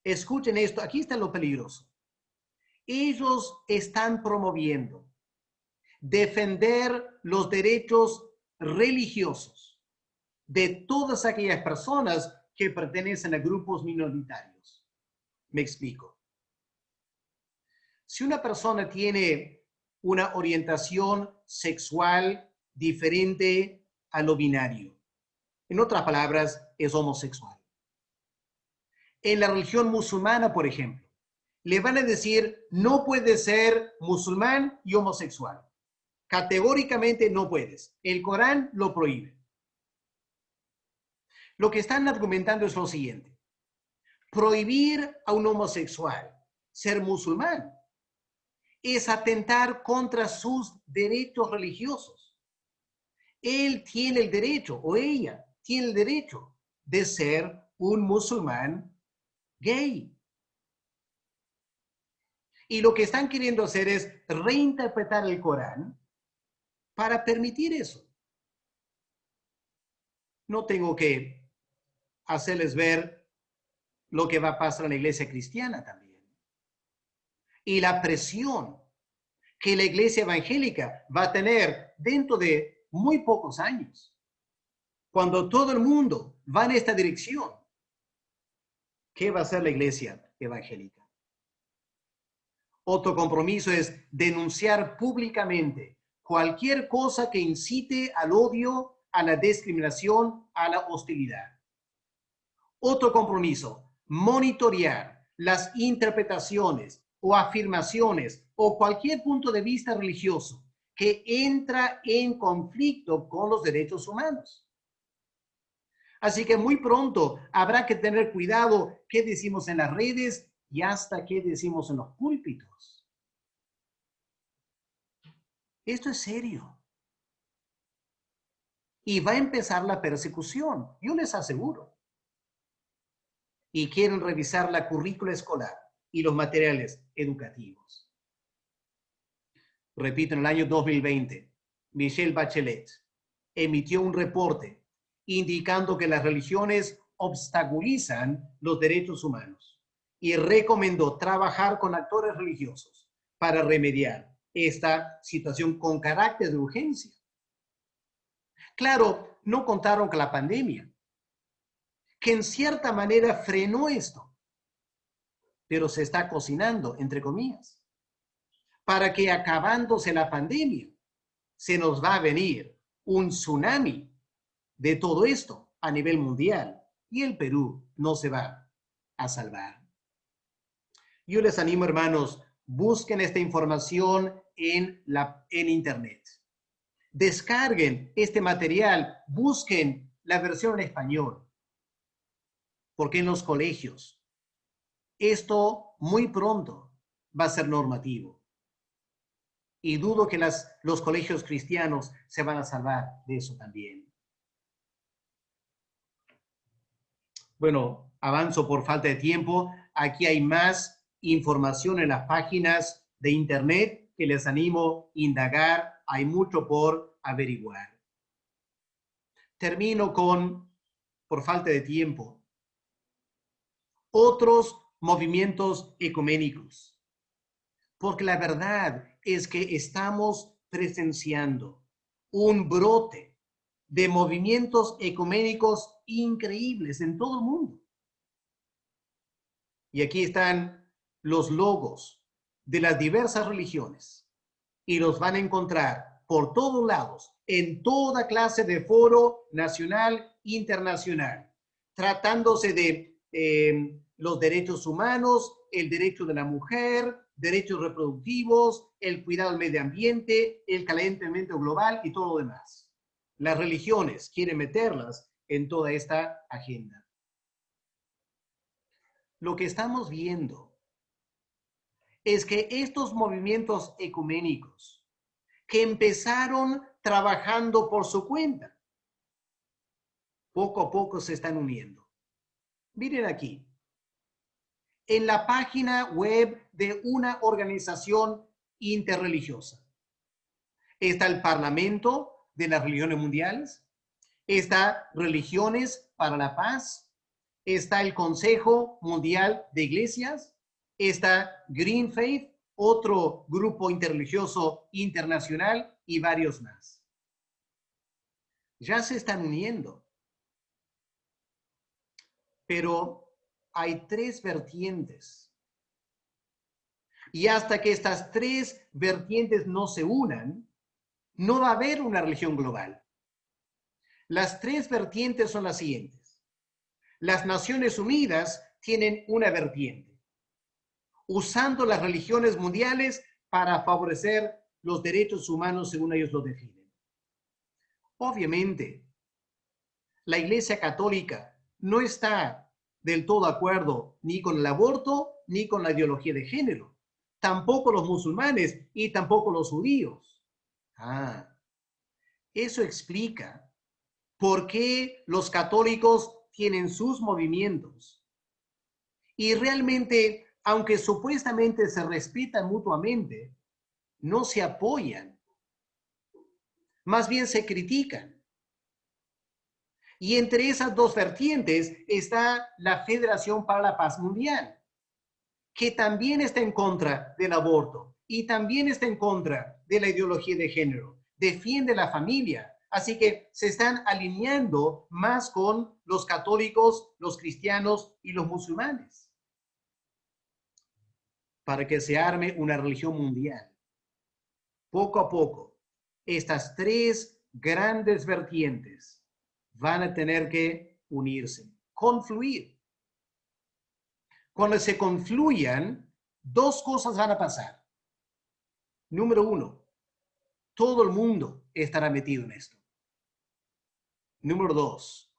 Escuchen esto, aquí está lo peligroso. Ellos están promoviendo defender los derechos religiosos de todas aquellas personas que pertenecen a grupos minoritarios. Me explico. Si una persona tiene una orientación sexual diferente a lo binario, en otras palabras, es homosexual. En la religión musulmana, por ejemplo, le van a decir, no puedes ser musulmán y homosexual. Categóricamente no puedes. El Corán lo prohíbe. Lo que están argumentando es lo siguiente. Prohibir a un homosexual ser musulmán es atentar contra sus derechos religiosos. Él tiene el derecho, o ella tiene el derecho de ser un musulmán gay. Y lo que están queriendo hacer es reinterpretar el Corán para permitir eso. No tengo que hacerles ver lo que va a pasar en la iglesia cristiana también. y la presión que la iglesia evangélica va a tener dentro de muy pocos años. Cuando todo el mundo va en esta dirección, ¿qué va a hacer la iglesia evangélica? Otro compromiso es denunciar públicamente cualquier cosa que incite al odio, a la discriminación, a la hostilidad. Otro compromiso, monitorear las interpretaciones o afirmaciones o cualquier punto de vista religioso que entra en conflicto con los derechos humanos. Así que muy pronto habrá que tener cuidado qué decimos en las redes y hasta qué decimos en los púlpitos. Esto es serio. Y va a empezar la persecución, yo les aseguro. Y quieren revisar la currícula escolar y los materiales educativos. Repito, en el año 2020, Michelle Bachelet emitió un reporte indicando que las religiones obstaculizan los derechos humanos y recomendó trabajar con actores religiosos para remediar esta situación con carácter de urgencia. Claro, no contaron con la pandemia, que en cierta manera frenó esto, pero se está cocinando, entre comillas, para que acabándose la pandemia, se nos va a venir un tsunami de todo esto a nivel mundial y el Perú no se va a salvar. Yo les animo, hermanos, busquen esta información en internet. Descarguen este material, busquen la versión en español, porque en los colegios esto muy pronto va a ser normativo. Y dudo que los colegios cristianos se van a salvar de eso también. Bueno, avanzo por falta de tiempo. Aquí hay más información en las páginas de internet que les animo a indagar. Hay mucho por averiguar. Termino con, por falta de tiempo, otros movimientos ecuménicos. Porque la verdad es que estamos presenciando un brote de movimientos ecuménicos increíbles en todo el mundo. Y aquí están los logos de las diversas religiones y los van a encontrar por todos lados, en toda clase de foro nacional, internacional, tratándose de los derechos humanos, el derecho de la mujer, derechos reproductivos, el cuidado del medio ambiente, el calentamiento global y todo lo demás. Las religiones quieren meterlas en toda esta agenda. Lo que estamos viendo es que estos movimientos ecuménicos que empezaron trabajando por su cuenta, poco a poco se están uniendo. Miren aquí, en la página web de una organización interreligiosa, está el Parlamento de las Religiones Mundiales, está Religiones para la Paz, está el Consejo Mundial de Iglesias, está Green Faith, otro grupo interreligioso internacional y varios más. Ya se están uniendo. Pero hay tres vertientes. Y hasta que estas tres vertientes no se unan, no va a haber una religión global. Las tres vertientes son las siguientes. Las Naciones Unidas tienen una vertiente, usando las religiones mundiales para favorecer los derechos humanos según ellos lo definen. Obviamente, la Iglesia Católica no está del todo de acuerdo ni con el aborto ni con la ideología de género. Tampoco los musulmanes y tampoco los judíos. Eso explica por qué los católicos tienen sus movimientos. Y realmente, aunque supuestamente se respetan mutuamente, no se apoyan. Más bien se critican. Y entre esas dos vertientes está la Federación para la Paz Mundial, que también está en contra del aborto y también está en contra de la ideología de género. Defiende la familia. Así que se están alineando más con los católicos, los cristianos y los musulmanes para que se arme una religión mundial. Poco a poco, estas tres grandes vertientes van a tener que unirse, confluir. Cuando se confluyan, dos cosas van a pasar. Número uno, todo el mundo estará metido en esto. Número dos,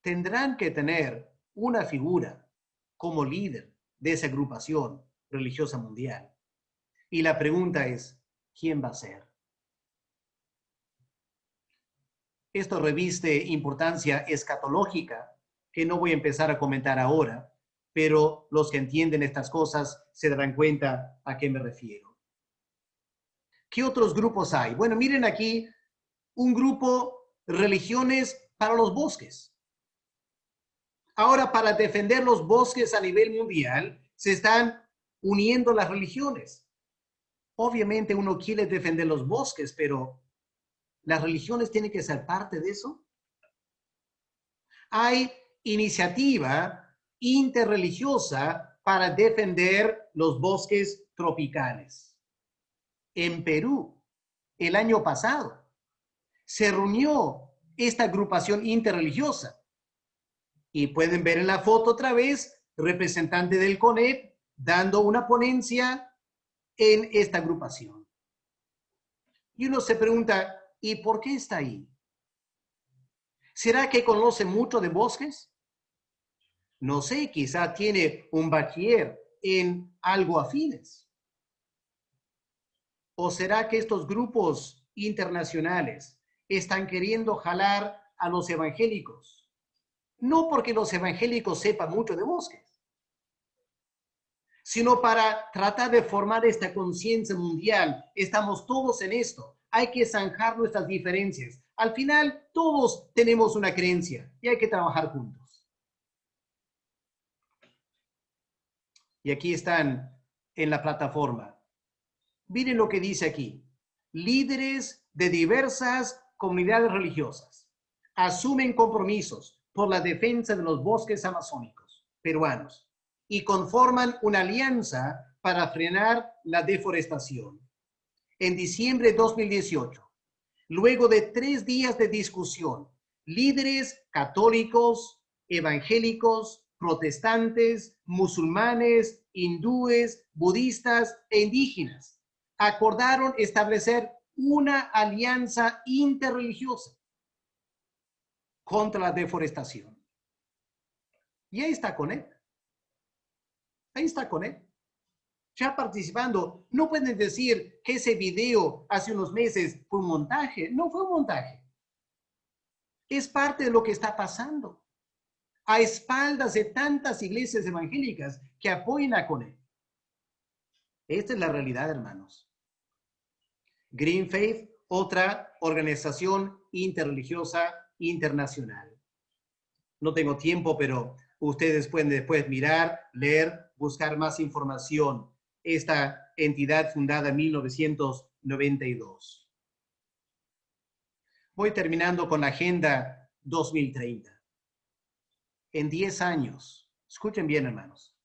tendrán que tener una figura como líder de esa agrupación religiosa mundial. Y la pregunta es, ¿quién va a ser? Esto reviste importancia escatológica, que no voy a empezar a comentar ahora, pero los que entienden estas cosas se darán cuenta a qué me refiero. ¿Qué otros grupos hay? Bueno, miren aquí un grupo, religiones para los bosques. Ahora, para defender los bosques a nivel mundial, se están uniendo las religiones. Obviamente uno quiere defender los bosques, pero ¿las religiones tienen que ser parte de eso? Hay iniciativa interreligiosa para defender los bosques tropicales. En Perú, el año pasado, se reunió esta agrupación interreligiosa. Y pueden ver en la foto otra vez, representante del CONEP dando una ponencia en esta agrupación. Y uno se pregunta, ¿y por qué está ahí? ¿Será que conoce mucho de bosques? No sé, quizá tiene un bachiller en algo afines. ¿O será que estos grupos internacionales están queriendo jalar a los evangélicos? No porque los evangélicos sepan mucho de bosques, sino para tratar de formar esta conciencia mundial. Estamos todos en esto. Hay que zanjar nuestras diferencias. Al final, todos tenemos una creencia y hay que trabajar juntos. Y aquí están en la plataforma. Miren lo que dice aquí. Líderes de diversas comunidades religiosas asumen compromisos por la defensa de los bosques amazónicos peruanos y conforman una alianza para frenar la deforestación. En diciembre de 2018, luego de 3 días de discusión, líderes católicos, evangélicos, protestantes, musulmanes, hindúes, budistas e indígenas acordaron establecer una alianza interreligiosa contra la deforestación. Y ahí está con él. Ahí está con él. Ya participando. No pueden decir que ese video hace unos meses fue un montaje. No fue un montaje. Es parte de lo que está pasando a espaldas de tantas iglesias evangélicas que apoyan a CONEP. Esta es la realidad, hermanos. Green Faith, otra organización interreligiosa internacional. No tengo tiempo, pero ustedes pueden después mirar, leer, buscar más información. Esta entidad fundada en 1992. Voy terminando con la Agenda 2030. En 10 años, escuchen bien, hermanos,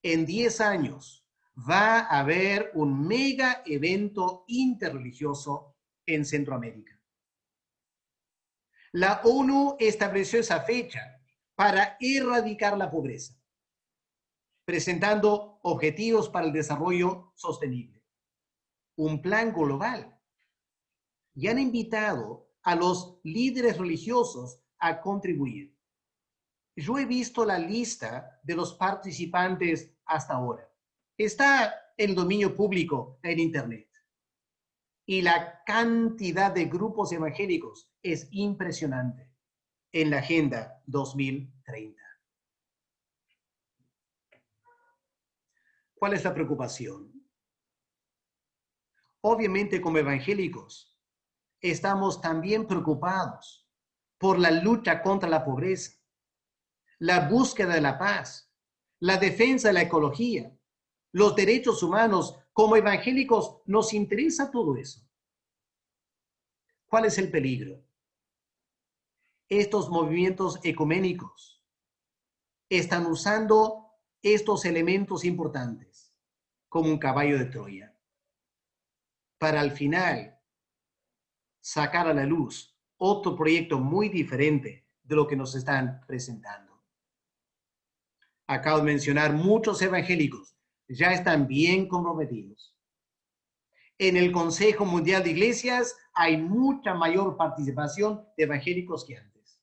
en 10 años va a haber un mega evento interreligioso en Centroamérica. La ONU estableció esa fecha para erradicar la pobreza, presentando objetivos para el desarrollo sostenible, un plan global. Y han invitado a los líderes religiosos a contribuir. Yo he visto la lista de los participantes hasta ahora. Está en el dominio público en Internet. Y la cantidad de grupos evangélicos es impresionante en la Agenda 2030. ¿Cuál es la preocupación? Obviamente, como evangélicos, estamos también preocupados por la lucha contra la pobreza, la búsqueda de la paz, la defensa de la ecología, los derechos humanos. Como evangélicos nos interesa todo eso. ¿Cuál es el peligro? Estos movimientos ecuménicos están usando estos elementos importantes como un caballo de Troya para al final sacar a la luz otro proyecto muy diferente de lo que nos están presentando. Acabo de mencionar, muchos evangélicos ya están bien comprometidos. En el Consejo Mundial de Iglesias hay mucha mayor participación de evangélicos que antes.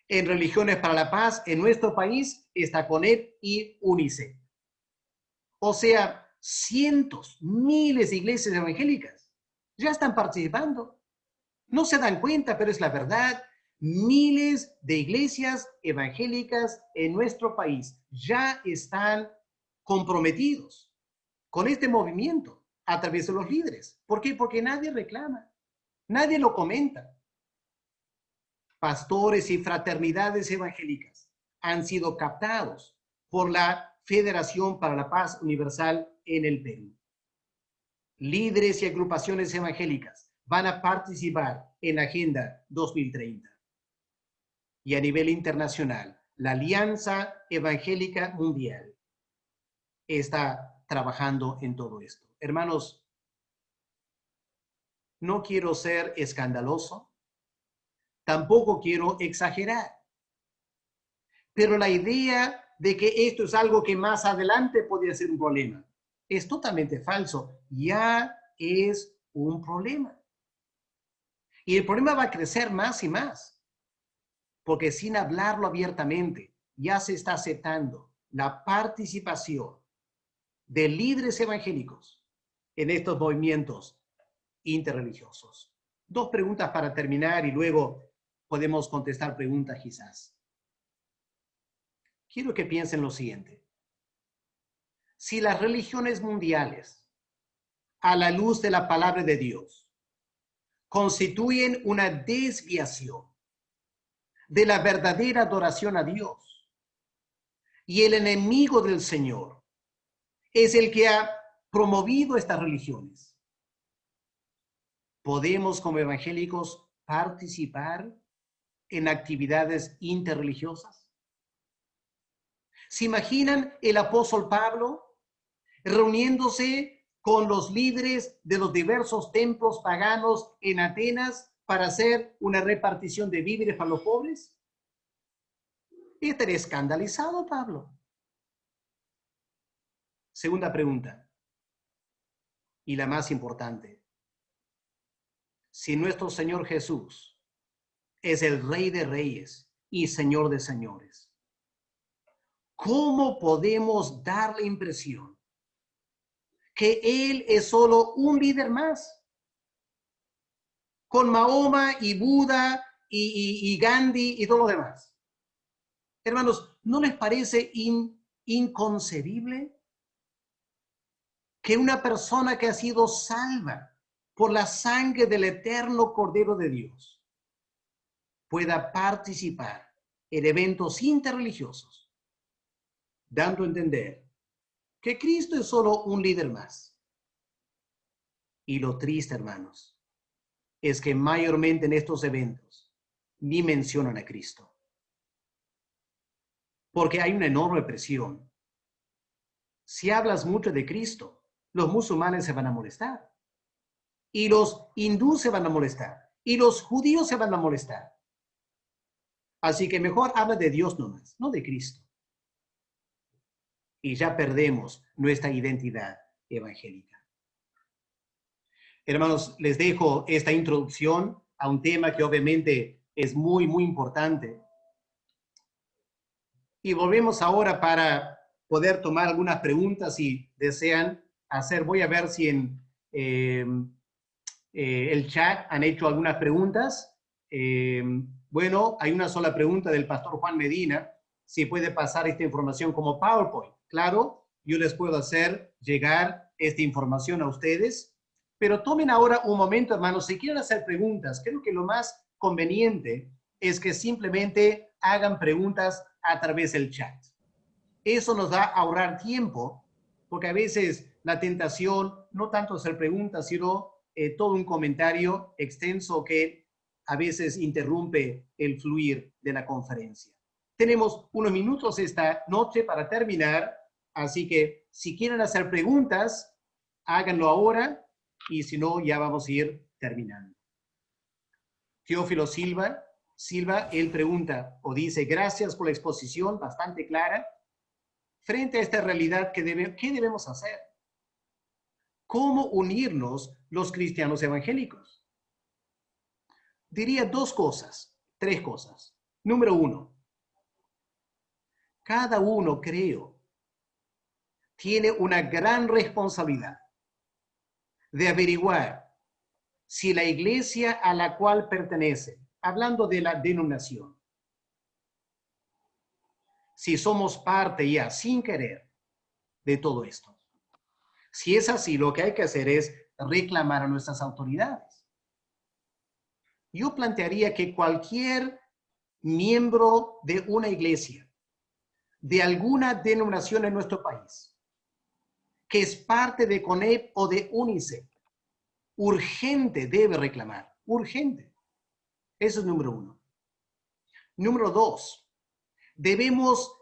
En Religiones para la Paz, en nuestro país, está CONEP y UNICEF. O sea, cientos, miles de iglesias evangélicas ya están participando. No se dan cuenta, pero es la verdad. Miles de iglesias evangélicas en nuestro país ya están comprometidos con este movimiento a través de los líderes. ¿Por qué? Porque nadie reclama, nadie lo comenta. Pastores y fraternidades evangélicas han sido captados por la Federación para la Paz Universal en el Perú. Líderes y agrupaciones evangélicas van a participar en la Agenda 2030. Y a nivel internacional, la Alianza Evangélica Mundial está trabajando en todo esto. Hermanos, no quiero ser escandaloso, tampoco quiero exagerar, pero la idea de que esto es algo que más adelante podría ser un problema es totalmente falso. Ya es un problema. Y el problema va a crecer más y más, porque sin hablarlo abiertamente, ya se está aceptando la participación de líderes evangélicos en estos movimientos interreligiosos. Dos preguntas para terminar y luego podemos contestar preguntas quizás. Quiero que piensen lo siguiente. Si las religiones mundiales, a la luz de la palabra de Dios, constituyen una desviación de la verdadera adoración a Dios, y el enemigo del Señor es el que ha promovido estas religiones, ¿podemos como evangélicos participar en actividades interreligiosas? ¿Se imaginan el apóstol Pablo reuniéndose con los líderes de los diversos templos paganos en Atenas para hacer una repartición de víveres para los pobres? Estaría escandalizado Pablo. Segunda pregunta, y la más importante. Si nuestro Señor Jesús es el Rey de Reyes y Señor de Señores, ¿cómo podemos dar la impresión que Él es solo un líder más? Con Mahoma y Buda y Gandhi y todo lo demás. Hermanos, ¿no les parece inconcebible que una persona que ha sido salva por la sangre del eterno Cordero de Dios pueda participar en eventos interreligiosos, dando a entender que Cristo es solo un líder más? Y lo triste, hermanos, es que mayormente en estos eventos ni mencionan a Cristo. Porque hay una enorme presión. Si hablas mucho de Cristo, los musulmanes se van a molestar. Y los hindúes se van a molestar. Y los judíos se van a molestar. Así que mejor habla de Dios nomás, no de Cristo. Y ya perdemos nuestra identidad evangélica. Hermanos, les dejo esta introducción a un tema que obviamente es muy, muy importante. Y volvemos ahora para poder tomar algunas preguntas si desean hacer. Voy a ver si en el chat han hecho algunas preguntas. Bueno, hay una sola pregunta del pastor Juan Medina, si puede pasar esta información como PowerPoint. Claro, yo les puedo hacer llegar esta información a ustedes, pero tomen ahora un momento, hermanos, si quieren hacer preguntas, creo que lo más conveniente es que simplemente hagan preguntas a través del chat. Eso nos va a ahorrar tiempo, porque a veces la tentación no tanto hacer preguntas, sino todo un comentario extenso que a veces interrumpe el fluir de la conferencia. Tenemos unos minutos esta noche para terminar, así que si quieren hacer preguntas, háganlo ahora, y si no, ya vamos a ir terminando. Teófilo Silva, él pregunta o dice, gracias por la exposición bastante clara. Frente a esta realidad, ¿qué debemos hacer? ¿Cómo unirnos los cristianos evangélicos? Diría tres cosas. Número 1, cada uno, creo, tiene una gran responsabilidad de averiguar si la iglesia a la cual pertenece, hablando de la denominación, si somos parte ya sin querer de todo esto. Si es así, lo que hay que hacer es reclamar a nuestras autoridades. Yo plantearía que cualquier miembro de una iglesia, de alguna denominación en nuestro país, que es parte de CONEP o de UNICEF, urgente debe reclamar, urgente. Eso es número 1. Número 2, debemos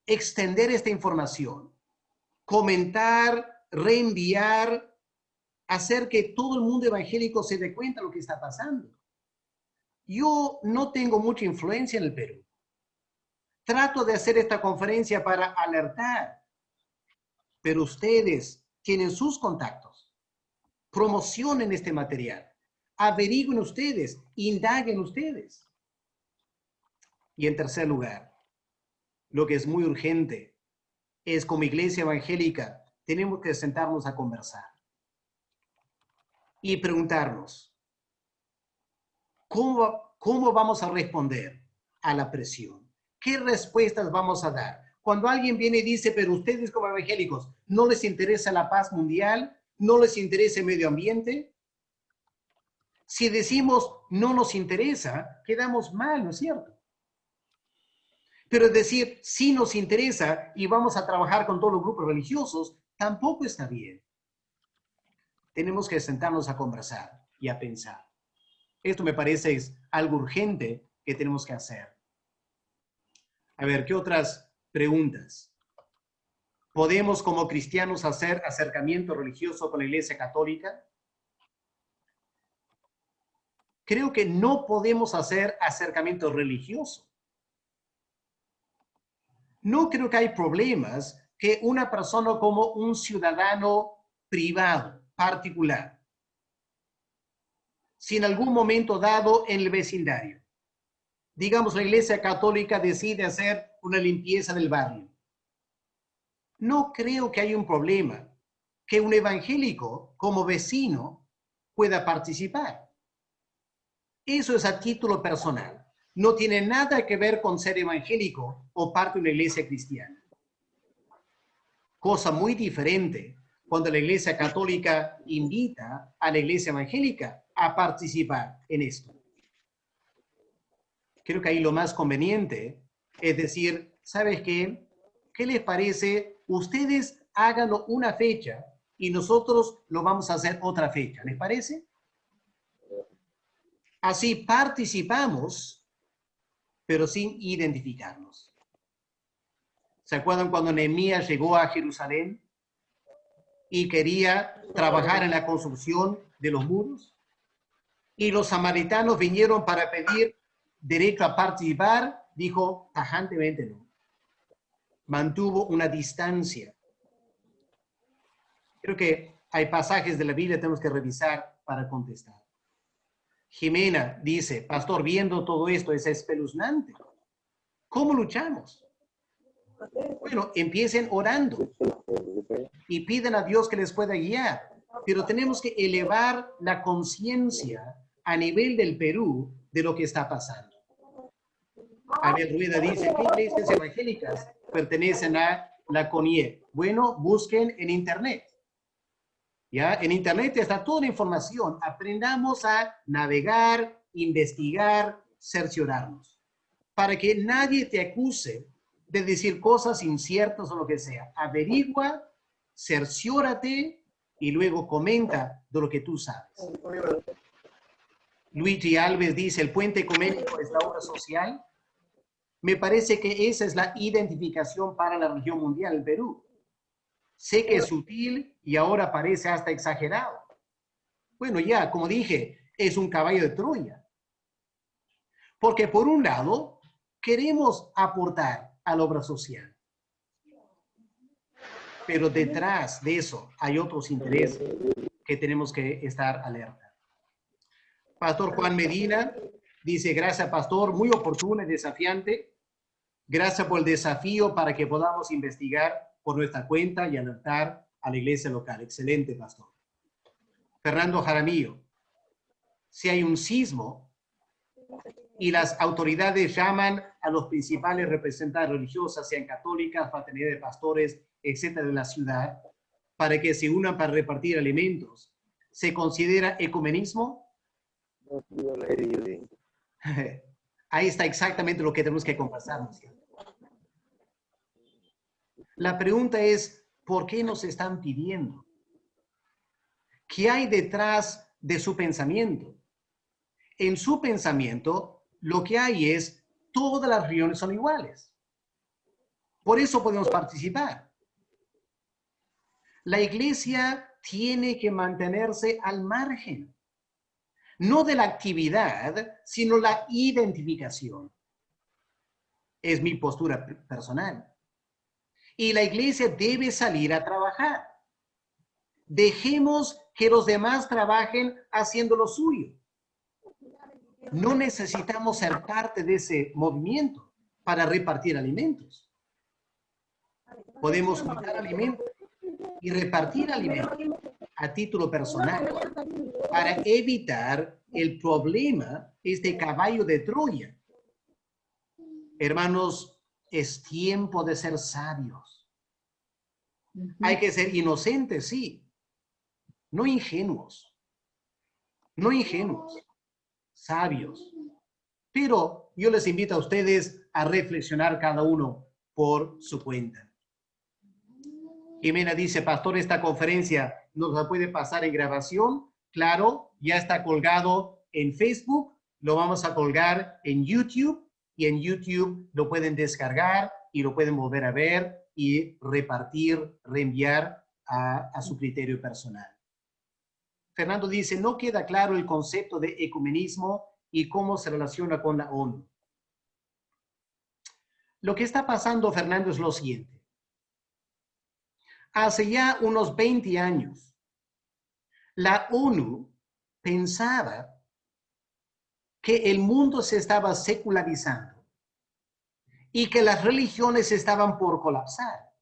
extender esta información, comentar, reenviar, hacer que todo el mundo evangélico se dé cuenta de lo que está pasando. Yo no tengo mucha influencia en el Perú. Trato de hacer esta conferencia para alertar, pero ustedes tienen sus contactos. Promocionen este material. Averigüen ustedes, indaguen ustedes. Y en tercer lugar, lo que es muy urgente es, como iglesia evangélica, tenemos que sentarnos a conversar y preguntarnos, ¿cómo vamos a responder a la presión? ¿Qué respuestas vamos a dar? Cuando alguien viene y dice, pero ustedes como evangélicos, ¿no les interesa la paz mundial? ¿No les interesa el medio ambiente? Si decimos no nos interesa, quedamos mal, ¿no es cierto? Pero decir sí nos interesa y vamos a trabajar con todos los grupos religiosos, tampoco está bien. Tenemos que sentarnos a conversar y a pensar. Esto me parece es algo urgente que tenemos que hacer. A ver, ¿qué otras preguntas? ¿Podemos como cristianos hacer acercamiento religioso con la Iglesia Católica? Creo que no podemos hacer acercamiento religioso. No creo que hay problemas que una persona como un ciudadano privado, particular, si en algún momento dado en el vecindario, digamos la Iglesia Católica decide hacer una limpieza del barrio, no creo que haya un problema que un evangélico como vecino pueda participar. Eso es a título personal. No tiene nada que ver con ser evangélico o parte de una iglesia cristiana. Cosa muy diferente cuando la Iglesia Católica invita a la Iglesia Evangélica a participar en esto. Creo que ahí lo más conveniente es decir, ¿sabes qué? ¿Qué les parece? Ustedes háganlo una fecha y nosotros lo vamos a hacer otra fecha. ¿Les parece? Así participamos, pero sin identificarnos. ¿Se acuerdan cuando Nehemías llegó a Jerusalén y quería trabajar en la construcción de los muros? Y los samaritanos vinieron para pedir derecho a participar. Dijo tajantemente no. Mantuvo una distancia. Creo que hay pasajes de la Biblia que tenemos que revisar para contestar. Jimena dice, pastor, viendo todo esto es espeluznante. ¿Cómo luchamos? Bueno, empiecen orando y piden a Dios que les pueda guiar, pero tenemos que elevar la conciencia a nivel del Perú de lo que está pasando. Abel Rueda dice, ¿qué iglesias evangélicas pertenecen a la CONIE? Bueno, busquen en internet. ¿Ya? En internet está toda la información. Aprendamos a navegar, investigar, cerciorarnos, para que nadie te acuse de decir cosas inciertas o lo que sea. Averigua, cerciórate y luego comenta de lo que tú sabes. Luigi Alves dice, el puente ecuménico es la obra social. Me parece que esa es la identificación para la región mundial, el Perú. Sé que es sutil y ahora parece hasta exagerado. Bueno, ya, como dije, es un caballo de Troya. Porque por un lado, queremos aportar a la obra social. Pero detrás de eso hay otros intereses que tenemos que estar alerta. Pastor Juan Medina dice, gracias, pastor, muy oportuno y desafiante. Gracias por el desafío para que podamos investigar por nuestra cuenta y alertar a la iglesia local. Excelente, pastor. Fernando Jaramillo, si hay un sismo y las autoridades llaman a los principales representantes religiosos, sean católicas, fraternidades de pastores, etcétera, de la ciudad, para que se unan para repartir alimentos, ¿se considera ecumenismo? Ahí está exactamente lo que tenemos que conversar, ¿no es cierto? La pregunta es, ¿por qué nos están pidiendo? ¿Qué hay detrás de su pensamiento? En su pensamiento, lo que hay es, todas las religiones son iguales. Por eso podemos participar. La iglesia tiene que mantenerse al margen, no de la actividad, sino la identificación. Es mi postura personal. Y la iglesia debe salir a trabajar. Dejemos que los demás trabajen haciendo lo suyo. No necesitamos ser parte de ese movimiento para repartir alimentos. Podemos juntar alimentos y repartir alimentos a título personal para evitar el problema, este caballo de Troya. Hermanos, es tiempo de ser sabios. Hay que ser inocentes, sí. No ingenuos. No ingenuos. Sabios. Pero yo les invito a ustedes a reflexionar cada uno por su cuenta. Jimena dice, pastor, esta conferencia nos la puede pasar en grabación. Claro, ya está colgado en Facebook, lo vamos a colgar en YouTube y en YouTube lo pueden descargar y lo pueden volver a ver y repartir, reenviar a su criterio personal. Fernando dice, no queda claro el concepto de ecumenismo y cómo se relaciona con la ONU. Lo que está pasando, Fernando, es lo siguiente. Hace ya unos 20 años, la ONU pensaba que el mundo se estaba secularizando y que las religiones estaban por colapsar,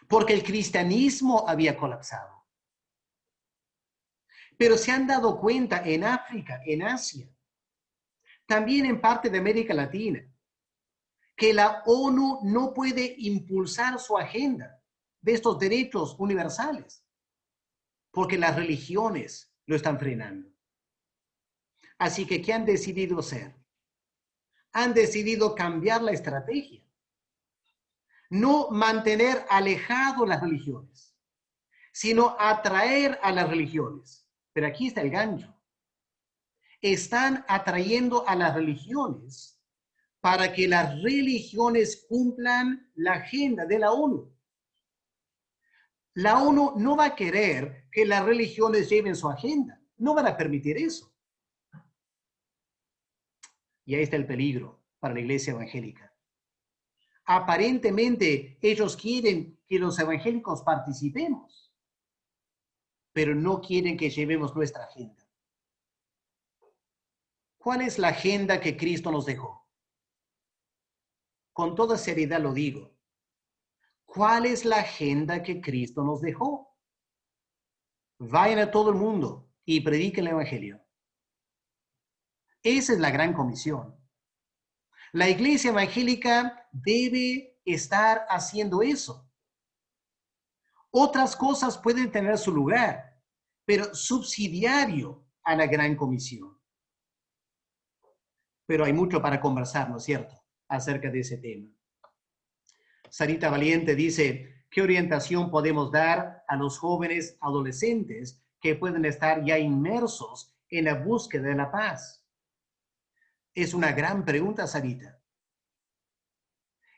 porque el cristianismo había colapsado. Pero se han dado cuenta en África, en Asia, también en parte de América Latina, que la ONU no puede impulsar su agenda de estos derechos universales, porque las religiones lo están frenando. Así que, ¿qué han decidido hacer? Han decidido cambiar la estrategia. No mantener alejado las religiones, sino atraer a las religiones. Pero aquí está el gancho. Están atrayendo a las religiones para que las religiones cumplan la agenda de la ONU. La ONU no va a querer que las religiones lleven su agenda. No van a permitir eso. Y ahí está el peligro para la iglesia evangélica. Aparentemente, ellos quieren que los evangélicos participemos, pero no quieren que llevemos nuestra agenda. ¿Cuál es la agenda que Cristo nos dejó? Con toda seriedad lo digo. ¿Cuál es la agenda que Cristo nos dejó? Vayan a todo el mundo y prediquen el evangelio. Esa es la gran comisión. La iglesia evangélica debe estar haciendo eso. Otras cosas pueden tener su lugar, pero subsidiario a la gran comisión. Pero hay mucho para conversar, ¿no es cierto? acerca de ese tema. Sarita Valiente dice, ¿qué orientación podemos dar a los jóvenes adolescentes que pueden estar ya inmersos en la búsqueda de la paz? Es una gran pregunta, Sarita.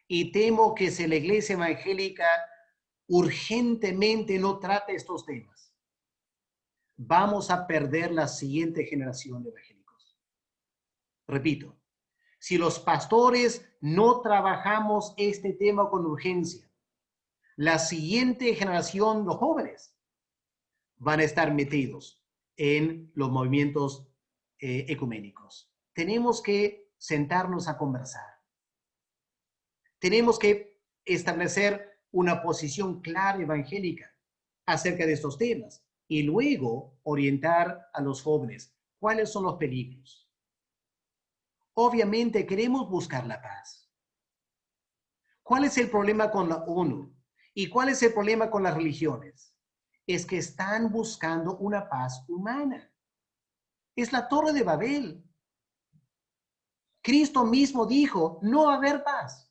Y temo que si la iglesia evangélica urgentemente no trata estos temas, vamos a perder la siguiente generación de evangélicos. Repito, si los pastores no trabajamos este tema con urgencia, la siguiente generación, los jóvenes, van a estar metidos en los movimientos ecuménicos. Tenemos que sentarnos a conversar. Tenemos que establecer una posición clara evangélica acerca de estos temas y luego orientar a los jóvenes cuáles son los peligros. Obviamente queremos buscar la paz. ¿Cuál es el problema con la ONU? ¿Y cuál es el problema con las religiones? Es que están buscando una paz humana. Es la Torre de Babel. Cristo mismo dijo, no va a haber paz.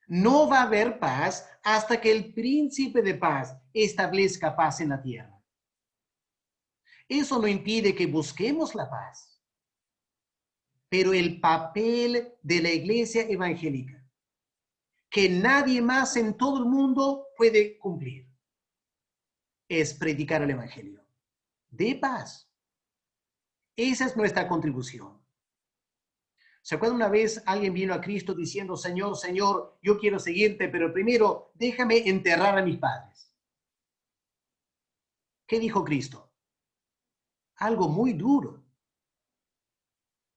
No va a haber paz hasta que el príncipe de paz establezca paz en la tierra. Eso no impide que busquemos la paz. Pero el papel de la iglesia evangélica, que nadie más en todo el mundo puede cumplir, es predicar el evangelio de paz. Esa es nuestra contribución. ¿Se acuerdan una vez alguien vino a Cristo diciendo, Señor, Señor, yo quiero seguirte, pero primero déjame enterrar a mis padres? ¿Qué dijo Cristo? Algo muy duro.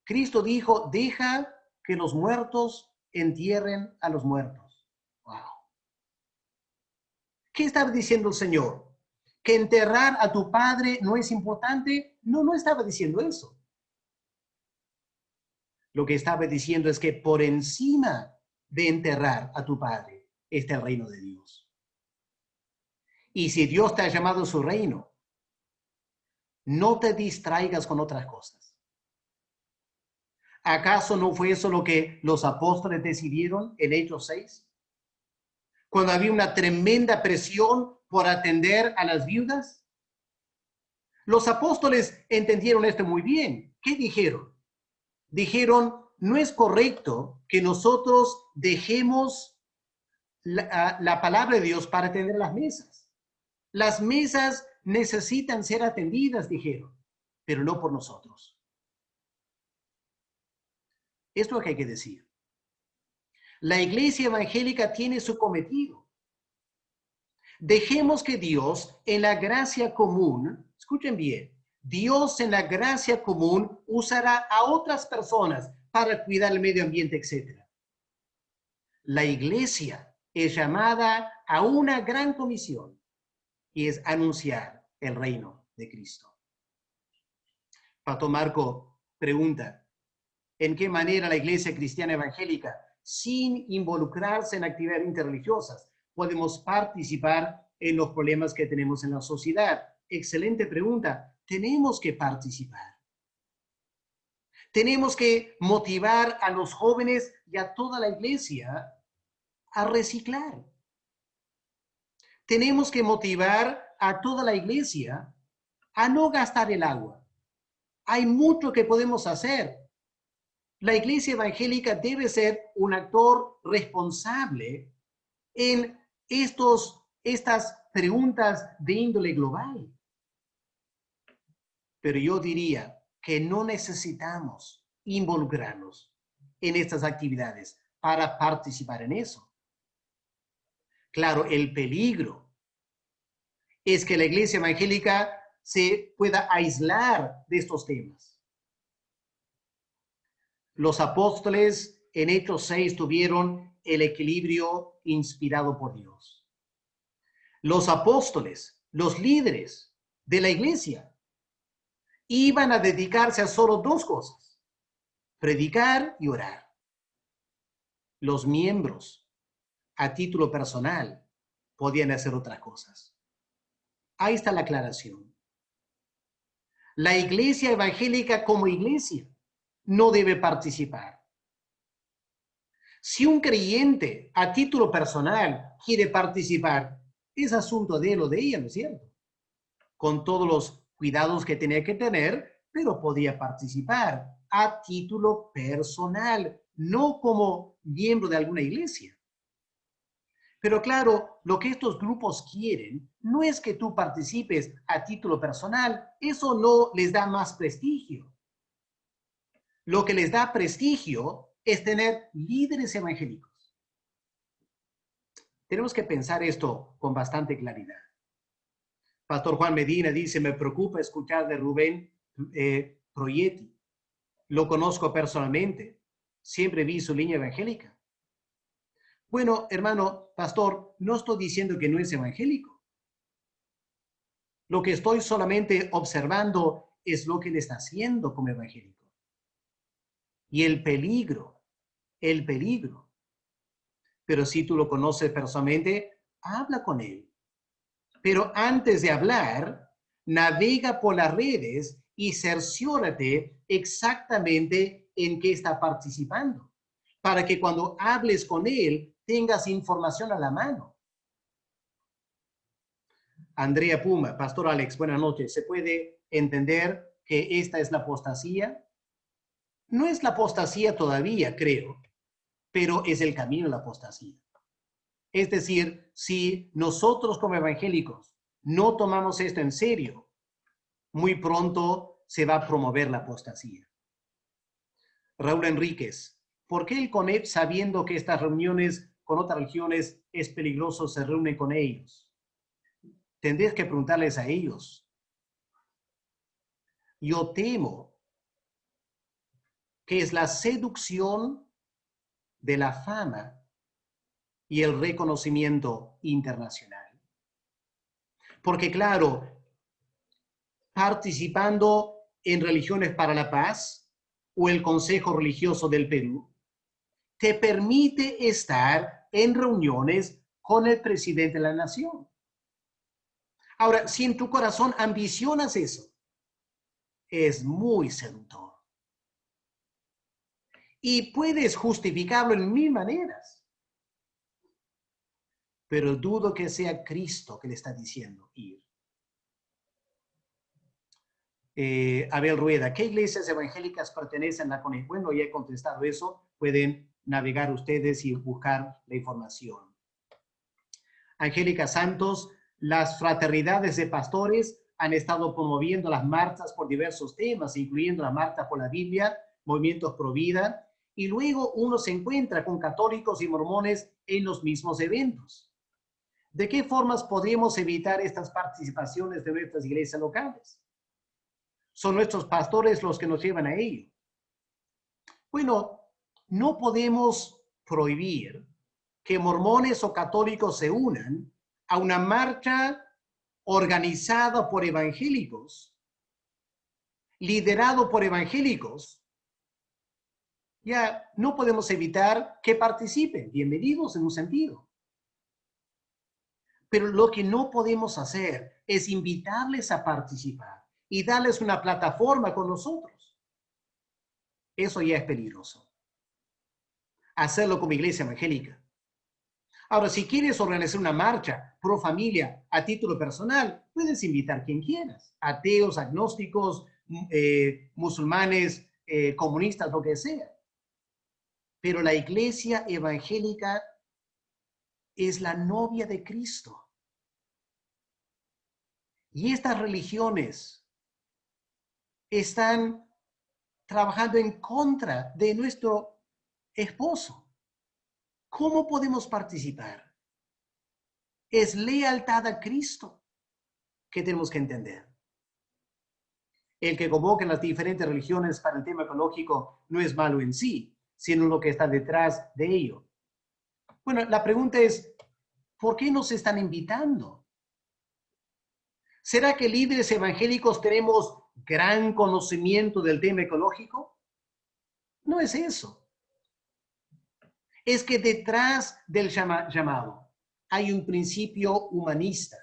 Cristo dijo, deja que los muertos entierren a los muertos. Wow. ¿Qué estaba diciendo el Señor? ¿Que enterrar a tu padre no es importante? No, no estaba diciendo eso. Lo que estaba diciendo es que por encima de enterrar a tu padre está el reino de Dios. Y si Dios te ha llamado a su reino, no te distraigas con otras cosas. ¿Acaso no fue eso lo que los apóstoles decidieron en Hechos 6? Cuando había una tremenda presión por atender a las viudas. Los apóstoles entendieron esto muy bien. ¿Qué dijeron? Dijeron, no es correcto que nosotros dejemos la palabra de Dios para atender las mesas. Las mesas necesitan ser atendidas, dijeron, pero no por nosotros. Esto es lo que hay que decir. La iglesia evangélica tiene su cometido. Dejemos que Dios en la gracia común, escuchen bien, Dios en la gracia común usará a otras personas para cuidar el medio ambiente, etc. La iglesia es llamada a una gran comisión y es anunciar el reino de Cristo. Pato Marco pregunta, ¿en qué manera la iglesia cristiana evangélica, sin involucrarse en actividades interreligiosas, podemos participar en los problemas que tenemos en la sociedad? Excelente pregunta. Tenemos que participar. Tenemos que motivar a los jóvenes y a toda la iglesia a reciclar. Tenemos que motivar a toda la iglesia a no gastar el agua. Hay mucho que podemos hacer. La iglesia evangélica debe ser un actor responsable en estas preguntas de índole global. Pero yo diría que no necesitamos involucrarnos en estas actividades para participar en eso. Claro, el peligro es que la iglesia evangélica se pueda aislar de estos temas. Los apóstoles en Hechos 6 tuvieron el equilibrio inspirado por Dios. Los apóstoles, los líderes de la iglesia, iban a dedicarse a solo dos cosas: predicar y orar. Los miembros, a título personal, podían hacer otras cosas. Ahí está la aclaración. La iglesia evangélica como iglesia no debe participar. Si un creyente a título personal quiere participar, es asunto de él o de ella, ¿no es cierto? Con todos los cuidados que tenía que tener, pero podía participar a título personal, no como miembro de alguna iglesia. Pero claro, lo que estos grupos quieren no es que tú participes a título personal, eso no les da más prestigio. Lo que les da prestigio es tener líderes evangélicos. Tenemos que pensar esto con bastante claridad. Pastor Juan Medina dice, me preocupa escuchar de Rubén Proietti. Lo conozco personalmente. Siempre vi su línea evangélica. Bueno, hermano, pastor, no estoy diciendo que no es evangélico. Lo que estoy solamente observando es lo que él está haciendo como evangélico. Y el peligro. Pero si tú lo conoces personalmente, habla con él. Pero antes de hablar, navega por las redes y cerciórate exactamente en qué está participando, para que cuando hables con él tengas información a la mano. Andrea Puma, Pastor Alex, buenas noches. ¿Se puede entender que esta es la apostasía? No es la apostasía todavía, creo, pero es el camino a la apostasía. Es decir, si nosotros como evangélicos no tomamos esto en serio, muy pronto se va a promover la apostasía. Raúl Enríquez, ¿por qué el CONEP, sabiendo que estas reuniones con otras religiones es peligroso, se reúne con ellos? Tendrías que preguntarles a ellos. Yo temo que es la seducción de la fama y el reconocimiento internacional. Porque claro, participando en Religiones para la Paz o el Consejo Religioso del Perú, te permite estar en reuniones con el presidente de la nación. Ahora, si en tu corazón ambicionas eso, es muy seductor. Y puedes justificarlo en mil maneras. Pero dudo que sea Cristo que le está diciendo ir. Abel Rueda, ¿qué iglesias evangélicas pertenecen a la CONEP? Bueno, ya he contestado eso. Pueden navegar ustedes y buscar la información. Angélica Santos, las fraternidades de pastores han estado promoviendo las marchas por diversos temas, incluyendo la marcha por la Biblia, movimientos pro vida, y luego uno se encuentra con católicos y mormones en los mismos eventos. ¿De qué formas podríamos evitar estas participaciones de nuestras iglesias locales? Son nuestros pastores los que nos llevan a ello. Bueno, no podemos prohibir que mormones o católicos se unan a una marcha organizada por evangélicos, liderado por evangélicos. Ya no podemos evitar que participen, bienvenidos en un sentido. Pero lo que no podemos hacer es invitarles a participar y darles una plataforma con nosotros. Eso ya es peligroso. Hacerlo como iglesia evangélica. Ahora, si quieres organizar una marcha pro familia a título personal, puedes invitar quien quieras. Ateos, agnósticos, musulmanes, comunistas, lo que sea. Pero la iglesia evangélica es la novia de Cristo. Y estas religiones están trabajando en contra de nuestro esposo. ¿Cómo podemos participar? Es lealtad a Cristo que tenemos que entender. El que convoque las diferentes religiones para el tema ecológico no es malo en sí, sino lo que está detrás de ello. Bueno, la pregunta es, ¿por qué nos están invitando? ¿Será que líderes evangélicos tenemos gran conocimiento del tema ecológico? No es eso. Es que detrás del llamado hay un principio humanista.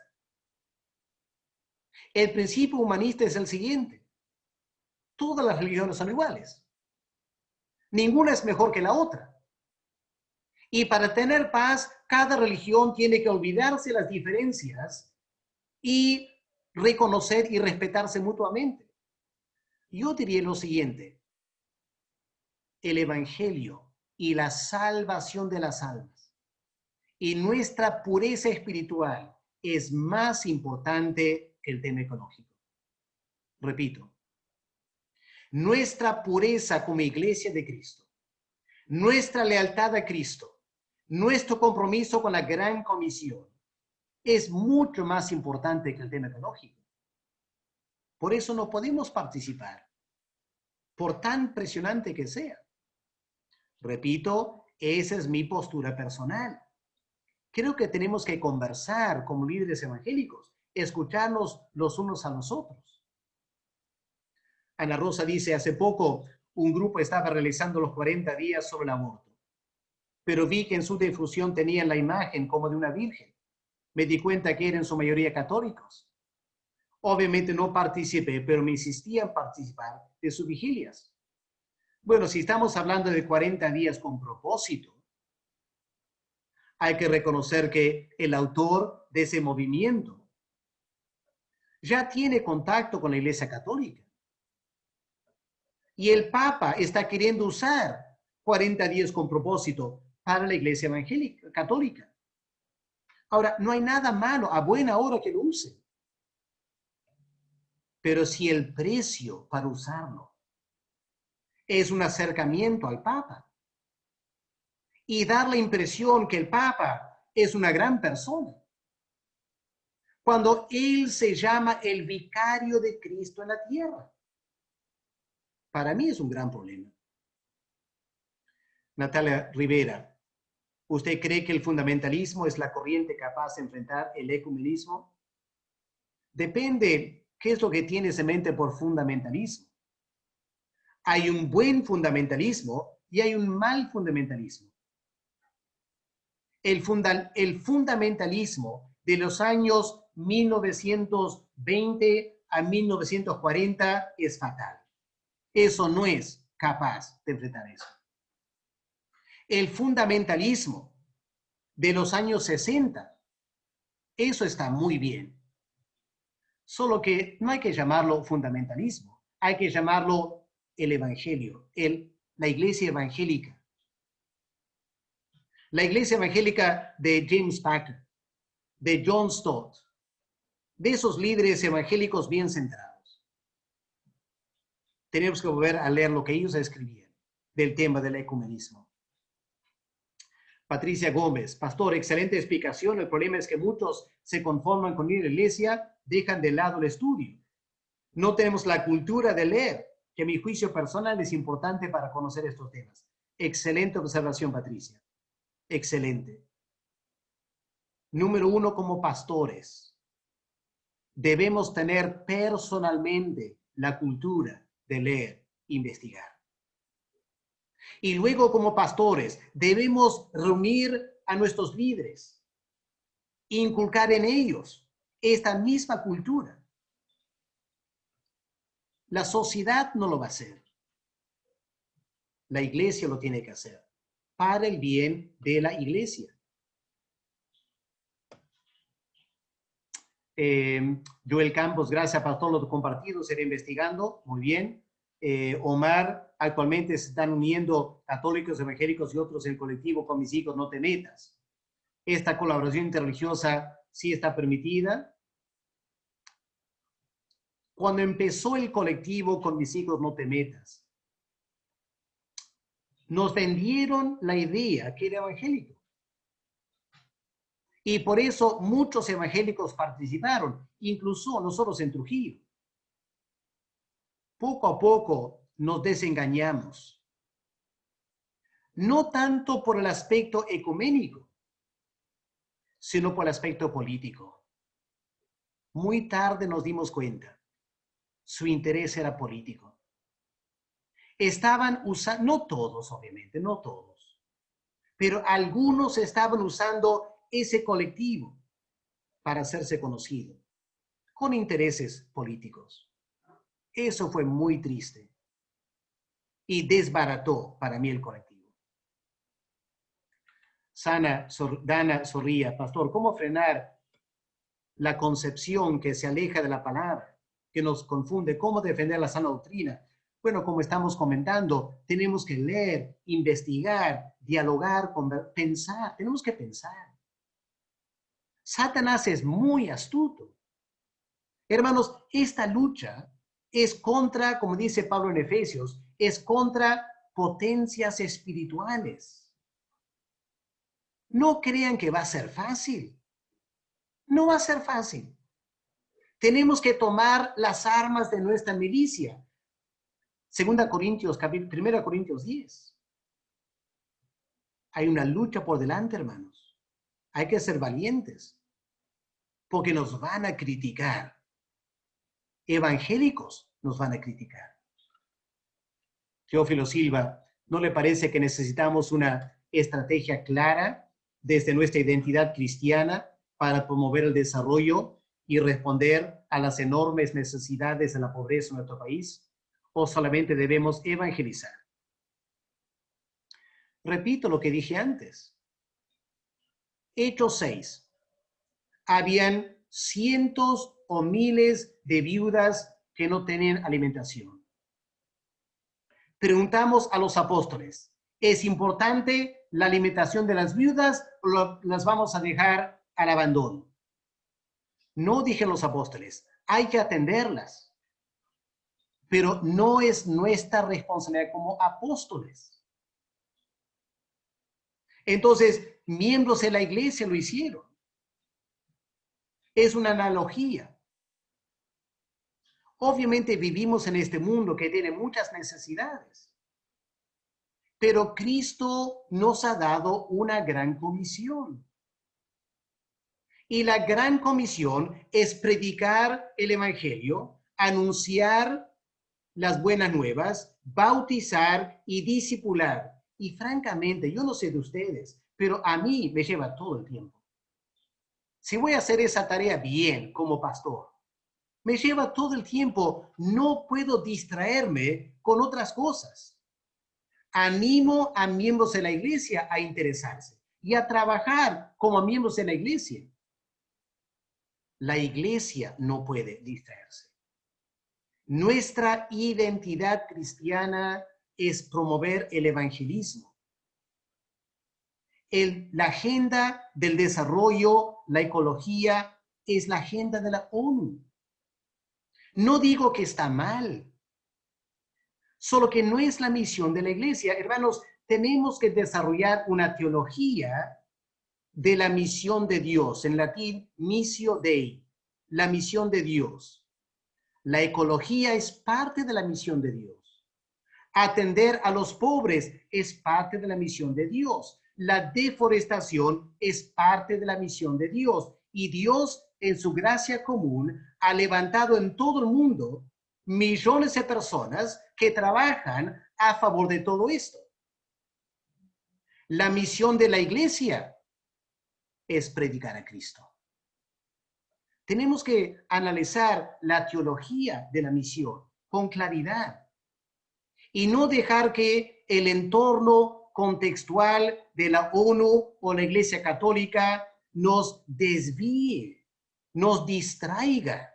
El principio humanista es el siguiente. Todas las religiones son iguales. Ninguna es mejor que la otra. Y para tener paz, cada religión tiene que olvidarse las diferencias y reconocer y respetarse mutuamente. Yo diría lo siguiente: el Evangelio y la salvación de las almas y nuestra pureza espiritual es más importante que el tema ecológico. Repito, nuestra pureza como iglesia de Cristo, nuestra lealtad a Cristo, nuestro compromiso con la gran comisión es mucho más importante que el tema ecológico. Por eso no podemos participar, por tan presionante que sea. Repito, esa es mi postura personal. Creo que tenemos que conversar como líderes evangélicos, escucharnos los unos a los otros. Ana Rosa dice, hace poco un grupo estaba realizando los 40 días sobre el aborto, pero vi que en su difusión tenían la imagen como de una virgen. Me di cuenta que eran en su mayoría católicos. Obviamente no participé, pero me insistían en participar de sus vigilias. Bueno, si estamos hablando de 40 días con propósito, hay que reconocer que el autor de ese movimiento ya tiene contacto con la Iglesia Católica. Y el Papa está queriendo usar 40 días con propósito para la Iglesia Evangélica Católica. Ahora, no hay nada malo, a buena hora que lo use. Pero si el precio para usarlo es un acercamiento al Papa y dar la impresión que el Papa es una gran persona, cuando él se llama el vicario de Cristo en la tierra, para mí es un gran problema. Natalia Rivera, ¿usted cree que el fundamentalismo es la corriente capaz de enfrentar el ecumenismo? Depende qué es lo que tienes en mente por fundamentalismo. Hay un buen fundamentalismo y hay un mal fundamentalismo. El fundamentalismo de los años 1920 a 1940 es fatal. Eso no es capaz de enfrentar eso. El fundamentalismo de los años 60, eso está muy bien. Solo que no hay que llamarlo fundamentalismo, hay que llamarlo el evangelio, la iglesia evangélica. La iglesia evangélica de James Packer, de John Stott, de esos líderes evangélicos bien centrados. Tenemos que volver a leer lo que ellos escribían del tema del ecumenismo. Patricia Gómez, pastor, excelente explicación. El problema es que muchos se conforman con ir a la iglesia, dejan de lado el estudio. No tenemos la cultura de leer, que a mi juicio personal es importante para conocer estos temas. Excelente observación, Patricia. Excelente. Número 1, como pastores, debemos tener personalmente la cultura de leer, investigar. Y luego, como pastores, debemos reunir a nuestros líderes, inculcar en ellos esta misma cultura. La sociedad no lo va a hacer. La iglesia lo tiene que hacer para el bien de la iglesia. Joel Campos, gracias para todo lo compartido, seré investigando, muy bien. Omar, actualmente se están uniendo católicos, evangélicos y otros en el colectivo Con Mis Hijos No Te Metas. Esta colaboración interreligiosa sí está permitida. Cuando empezó el colectivo Con Mis Hijos No Te Metas, nos vendieron la idea que era evangélico. Y por eso muchos evangélicos participaron, incluso nosotros en Trujillo. Poco a poco nos desengañamos. No tanto por el aspecto ecuménico, sino por el aspecto político. Muy tarde nos dimos cuenta. Su interés era político. Estaban usando, no todos obviamente, no todos, pero algunos estaban usando ese colectivo para hacerse conocido, con intereses políticos. Eso fue muy triste y desbarató para mí el colectivo. Dana Zorrilla, pastor, ¿cómo frenar la concepción que se aleja de la palabra, que nos confunde? ¿Cómo defender la sana doctrina? Bueno, como estamos comentando, tenemos que leer, investigar, dialogar, pensar. Tenemos que pensar. Satanás es muy astuto. Hermanos, esta lucha es contra, como dice Pablo en Efesios, es contra potencias espirituales. No crean que va a ser fácil. No va a ser fácil. Tenemos que tomar las armas de nuestra milicia. 1 Corintios 10. Hay una lucha por delante, hermanos. Hay que ser valientes, porque nos van a criticar. Evangélicos nos van a criticar. Teófilo Silva, ¿no le parece que necesitamos una estrategia clara desde nuestra identidad cristiana para promover el desarrollo y responder a las enormes necesidades de la pobreza en nuestro país? ¿O solamente debemos evangelizar? Repito lo que dije antes. Hechos 6. Habían cientos o miles de viudas que no tenían alimentación. Preguntamos a los apóstoles, ¿es importante la alimentación de las viudas o las vamos a dejar al abandono? No, dijeron los apóstoles, hay que atenderlas, pero no es nuestra responsabilidad como apóstoles. Entonces, miembros de la iglesia lo hicieron. Es una analogía. Obviamente vivimos en este mundo que tiene muchas necesidades, pero Cristo nos ha dado una gran comisión. Y la gran comisión es predicar el evangelio, anunciar las buenas nuevas, bautizar y discipular. Y francamente, yo no sé de ustedes, pero a mí me lleva todo el tiempo. Si voy a hacer esa tarea bien como pastor, me lleva todo el tiempo, no puedo distraerme con otras cosas. Animo a miembros de la iglesia a interesarse y a trabajar como miembros de la iglesia. La iglesia no puede distraerse. Nuestra identidad cristiana es promover el evangelismo. La agenda del desarrollo, la ecología, es la agenda de la ONU. No digo que está mal, solo que no es la misión de la iglesia. Hermanos, tenemos que desarrollar una teología de la misión de Dios. En latín, missio Dei, la misión de Dios. La ecología es parte de la misión de Dios. Atender a los pobres es parte de la misión de Dios. La deforestación es parte de la misión de Dios. Y Dios, en su gracia común, ha levantado en todo el mundo millones de personas que trabajan a favor de todo esto. La misión de la iglesia es predicar a Cristo. Tenemos que analizar la teología de la misión con claridad y no dejar que el entorno contextual de la ONU o la Iglesia Católica nos desvíe, nos distraiga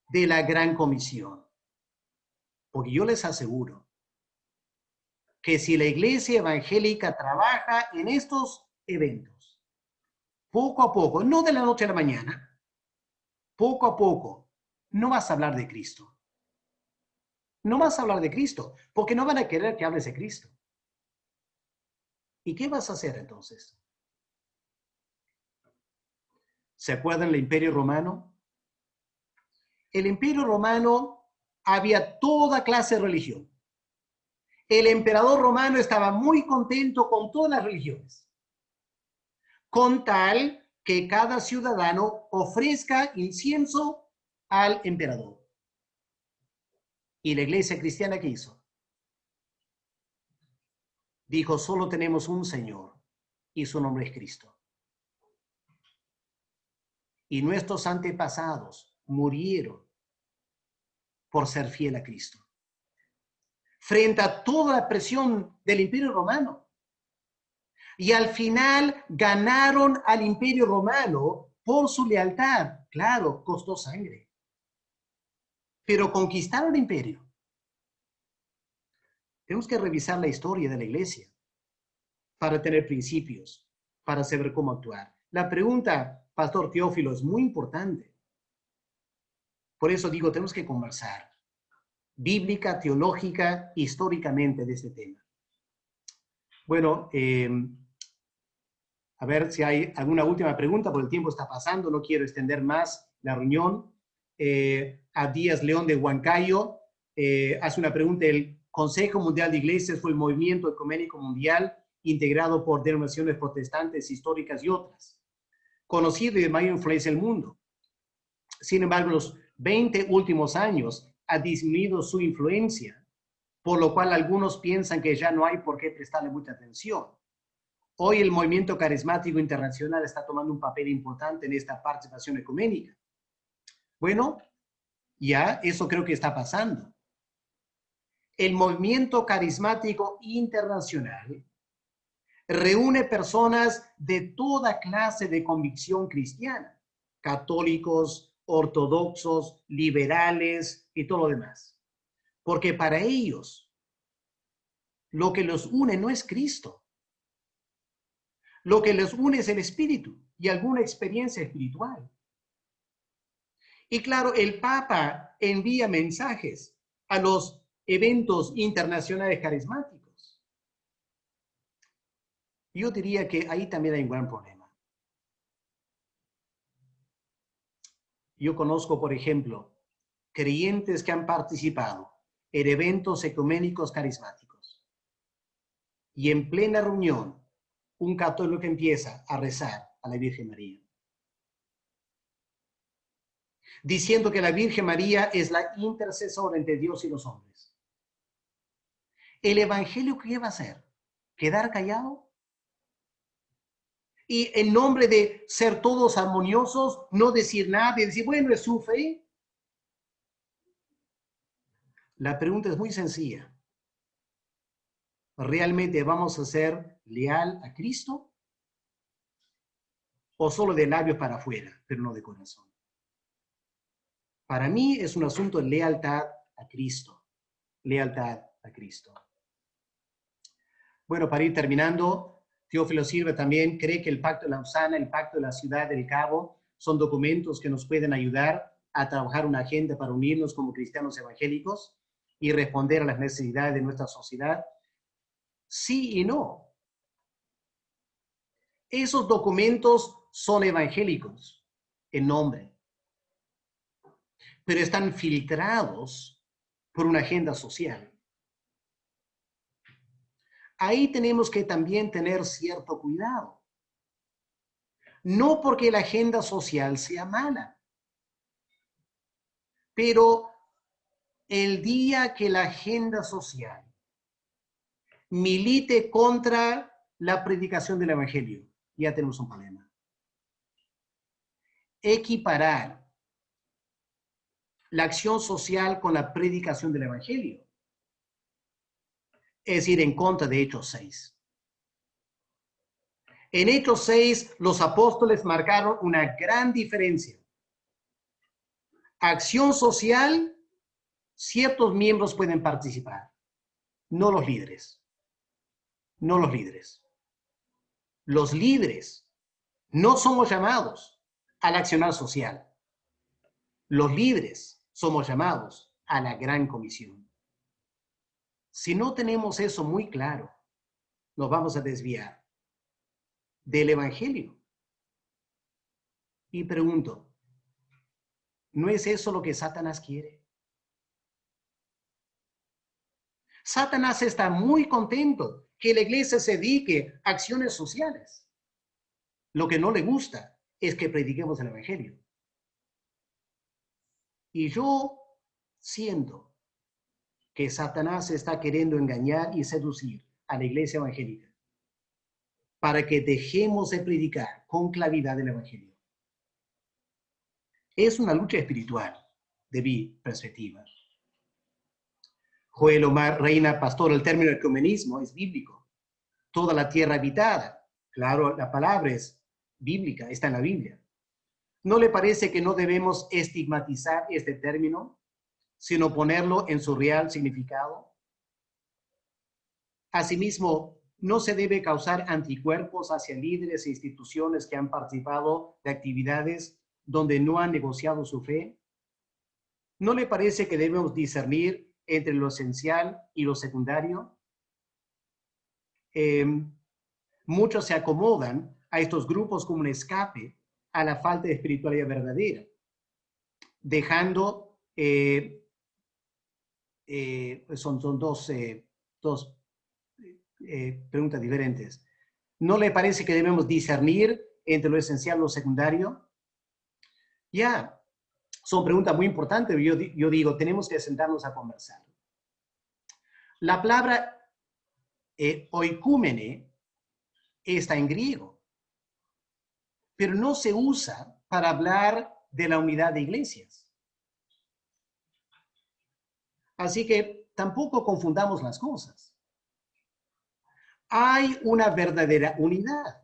de la gran comisión. Porque yo les aseguro que si la Iglesia Evangélica trabaja en estos eventos, poco a poco, no de la noche a la mañana, poco a poco, no vas a hablar de Cristo. No vas a hablar de Cristo, porque no van a querer que hables de Cristo. ¿Y qué vas a hacer entonces? ¿Se acuerdan del Imperio Romano? El Imperio Romano había toda clase de religión. El emperador romano estaba muy contento con todas las religiones, con tal que cada ciudadano ofrezca incienso al emperador. ¿Y la iglesia cristiana qué hizo? Dijo, solo tenemos un Señor y su nombre es Cristo. Y nuestros antepasados murieron por ser fiel a Cristo. Frente a toda la presión del Imperio Romano. Y al final ganaron al Imperio Romano por su lealtad. Claro, costó sangre. Pero conquistaron el imperio. Tenemos que revisar la historia de la iglesia para tener principios, para saber cómo actuar. La pregunta, Pastor Teófilo, es muy importante. Por eso digo, tenemos que conversar bíblica, teológica, históricamente de este tema. Bueno, a ver si hay alguna última pregunta, porque el tiempo está pasando, no quiero extender más la reunión. A Díaz León de Huancayo hace una pregunta. El Consejo Mundial de Iglesias fue el movimiento ecuménico mundial integrado por denominaciones protestantes históricas y otras, conocido y de mayor influencia en el mundo. Sin embargo, los 20 últimos años ha disminuido su influencia, por lo cual algunos piensan que ya no hay por qué prestarle mucha atención. Hoy el movimiento carismático internacional está tomando un papel importante en esta participación ecuménica. Bueno, ya eso creo que está pasando. El movimiento carismático internacional reúne personas de toda clase de convicción cristiana, católicos, ortodoxos, liberales y todo lo demás. Porque para ellos, lo que los une no es Cristo. Lo que los une es el Espíritu y alguna experiencia espiritual. Y claro, el Papa envía mensajes a los eventos internacionales carismáticos. Yo diría que ahí también hay un gran problema. Yo conozco, por ejemplo, creyentes que han participado en eventos ecuménicos carismáticos. Y en plena reunión, un católico empieza a rezar a la Virgen María, diciendo que la Virgen María es la intercesora entre Dios y los hombres. ¿El evangelio qué va a hacer? ¿Quedar callado? Y en nombre de ser todos armoniosos, no decir nada y decir, bueno, es su fe. La pregunta es muy sencilla. ¿Realmente vamos a ser leal a Cristo? ¿O solo de labios para afuera, pero no de corazón? Para mí es un asunto de lealtad a Cristo. Lealtad a Cristo. Bueno, para ir terminando, Teófilo Silva también cree que el Pacto de Lausana, el Pacto de la Ciudad del Cabo, son documentos que nos pueden ayudar a trabajar una agenda para unirnos como cristianos evangélicos y responder a las necesidades de nuestra sociedad. Sí y no. Esos documentos son evangélicos en nombre, pero están filtrados por una agenda social. Ahí tenemos que también tener cierto cuidado. No porque la agenda social sea mala, pero el día que la agenda social milite contra la predicación del evangelio, ya tenemos un problema. Equiparar la acción social con la predicación del evangelio, es ir en contra de Hechos 6. En Hechos 6, los apóstoles marcaron una gran diferencia. Acción social, ciertos miembros pueden participar, no los líderes. No los líderes. Los líderes no somos llamados al accionar social. Los líderes somos llamados a la gran comisión. Si no tenemos eso muy claro, nos vamos a desviar del evangelio. Y pregunto, ¿no es eso lo que Satanás quiere? Satanás está muy contento que la iglesia se dedique a acciones sociales. Lo que no le gusta es que prediquemos el evangelio. Y yo siento que Satanás está queriendo engañar y seducir a la iglesia evangélica para que dejemos de predicar con claridad el evangelio. Es una lucha espiritual de mi perspectiva. Joel Omar Reina, pastor, el término ecumenismo es bíblico. Toda la tierra habitada Claro, la palabra es bíblica, está en la Biblia. ¿No le parece que no debemos estigmatizar este término, sino ponerlo en su real significado? Asimismo, no se debe causar anticuerpos hacia líderes e instituciones que han participado de actividades donde no han negociado su fe. ¿No le parece que debemos discernir entre lo esencial y lo secundario? Muchos se acomodan a estos grupos como un escape a la falta de espiritualidad verdadera, dejando, son dos preguntas diferentes. ¿No le parece que debemos discernir entre lo esencial y lo secundario? Ya, son preguntas muy importantes. Yo digo, tenemos que sentarnos a conversar. La palabra oikúmene está en griego, pero no se usa para hablar de la unidad de iglesias. Así que tampoco confundamos las cosas. Hay una verdadera unidad.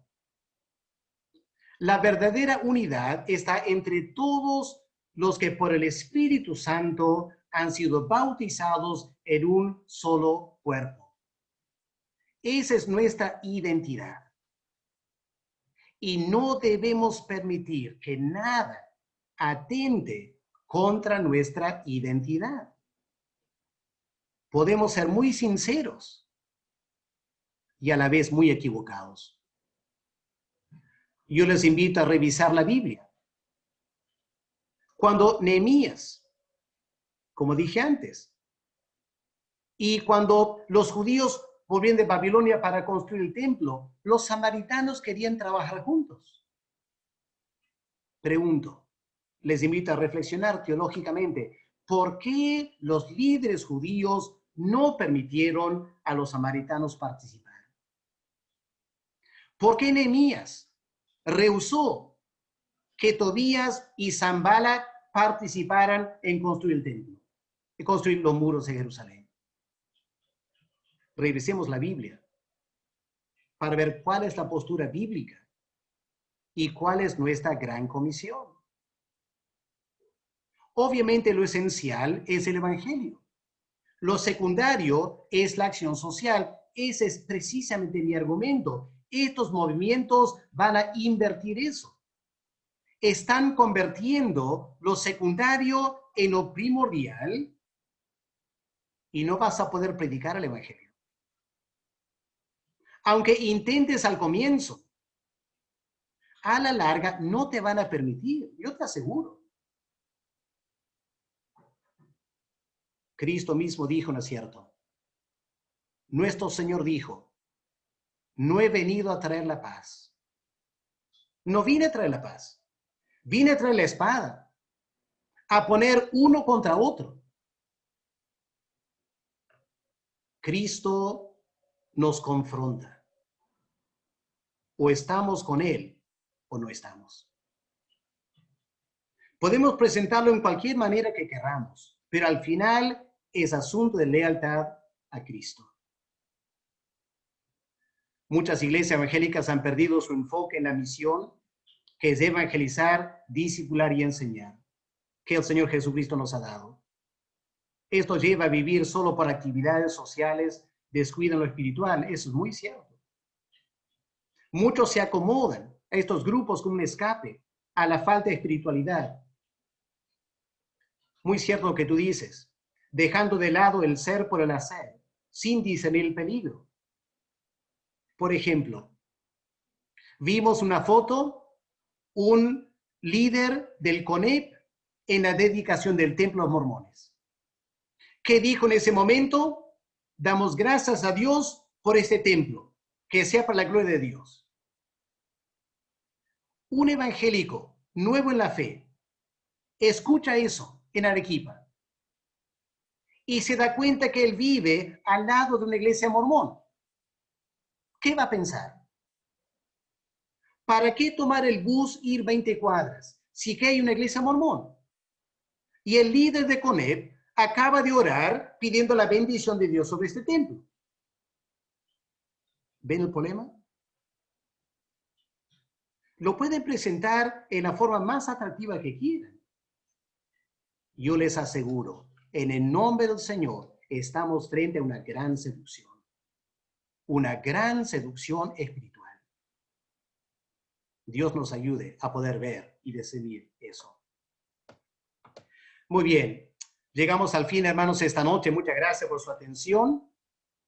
La verdadera unidad está entre todos los que por el Espíritu Santo han sido bautizados en un solo cuerpo. Esa es nuestra identidad. Y no debemos permitir que nada atente contra nuestra identidad. Podemos ser muy sinceros y a la vez muy equivocados. Yo les invito a revisar la Biblia. Cuando Nehemías, como dije antes, y cuando los judíos volvían de Babilonia para construir el templo, los samaritanos querían trabajar juntos. Pregunto, les invito a reflexionar teológicamente, ¿por qué los líderes judíos no permitieron a los samaritanos participar? ¿Por qué Nehemías rehusó que Tobías y Sanballat participaran en construir el templo, en construir los muros de Jerusalén? Revisemos la Biblia para ver cuál es la postura bíblica y cuál es nuestra gran comisión. Obviamente lo esencial es el evangelio. Lo secundario es la acción social. Ese es precisamente mi argumento. Estos movimientos van a invertir eso. Están convirtiendo lo secundario en lo primordial y no vas a poder predicar el evangelio. Aunque intentes al comienzo, a la larga no te van a permitir, yo te aseguro. Cristo mismo dijo, ¿no es cierto? Nuestro Señor dijo, no he venido a traer la paz. No vine a traer la paz. Vine a traer la espada, a poner uno contra otro. Cristo nos confronta. O estamos con Él o no estamos. Podemos presentarlo en cualquier manera que queramos, pero al final es asunto de lealtad a Cristo. Muchas iglesias evangélicas han perdido su enfoque en la misión, que es evangelizar, discipular y enseñar, que el Señor Jesucristo nos ha dado. Esto lleva a vivir solo por actividades sociales, descuidan lo espiritual. Eso es muy cierto. Muchos se acomodan a estos grupos como un escape a la falta de espiritualidad. Muy cierto lo que tú dices, dejando de lado el ser por el hacer, sin discernir el peligro. Por ejemplo, vimos una foto, un líder del CONEP en la dedicación del templo a los mormones. ¿Qué dijo en ese momento? Damos gracias a Dios por este templo, que sea para la gloria de Dios. Un evangélico nuevo en la fe escucha eso en Arequipa y se da cuenta que él vive al lado de una iglesia mormón. ¿Qué va a pensar? ¿Para qué tomar el bus, ir 20 cuadras, si que hay una iglesia mormón? Y el líder de CONEP acaba de orar pidiendo la bendición de Dios sobre este templo. ¿Ven el problema? lo pueden presentar en la forma más atractiva que quieran. Yo les aseguro, en el nombre del Señor, estamos frente a una gran seducción espiritual. Dios nos ayude a poder ver y discernir eso. Muy bien, llegamos al fin, hermanos, esta noche. Muchas gracias por su atención.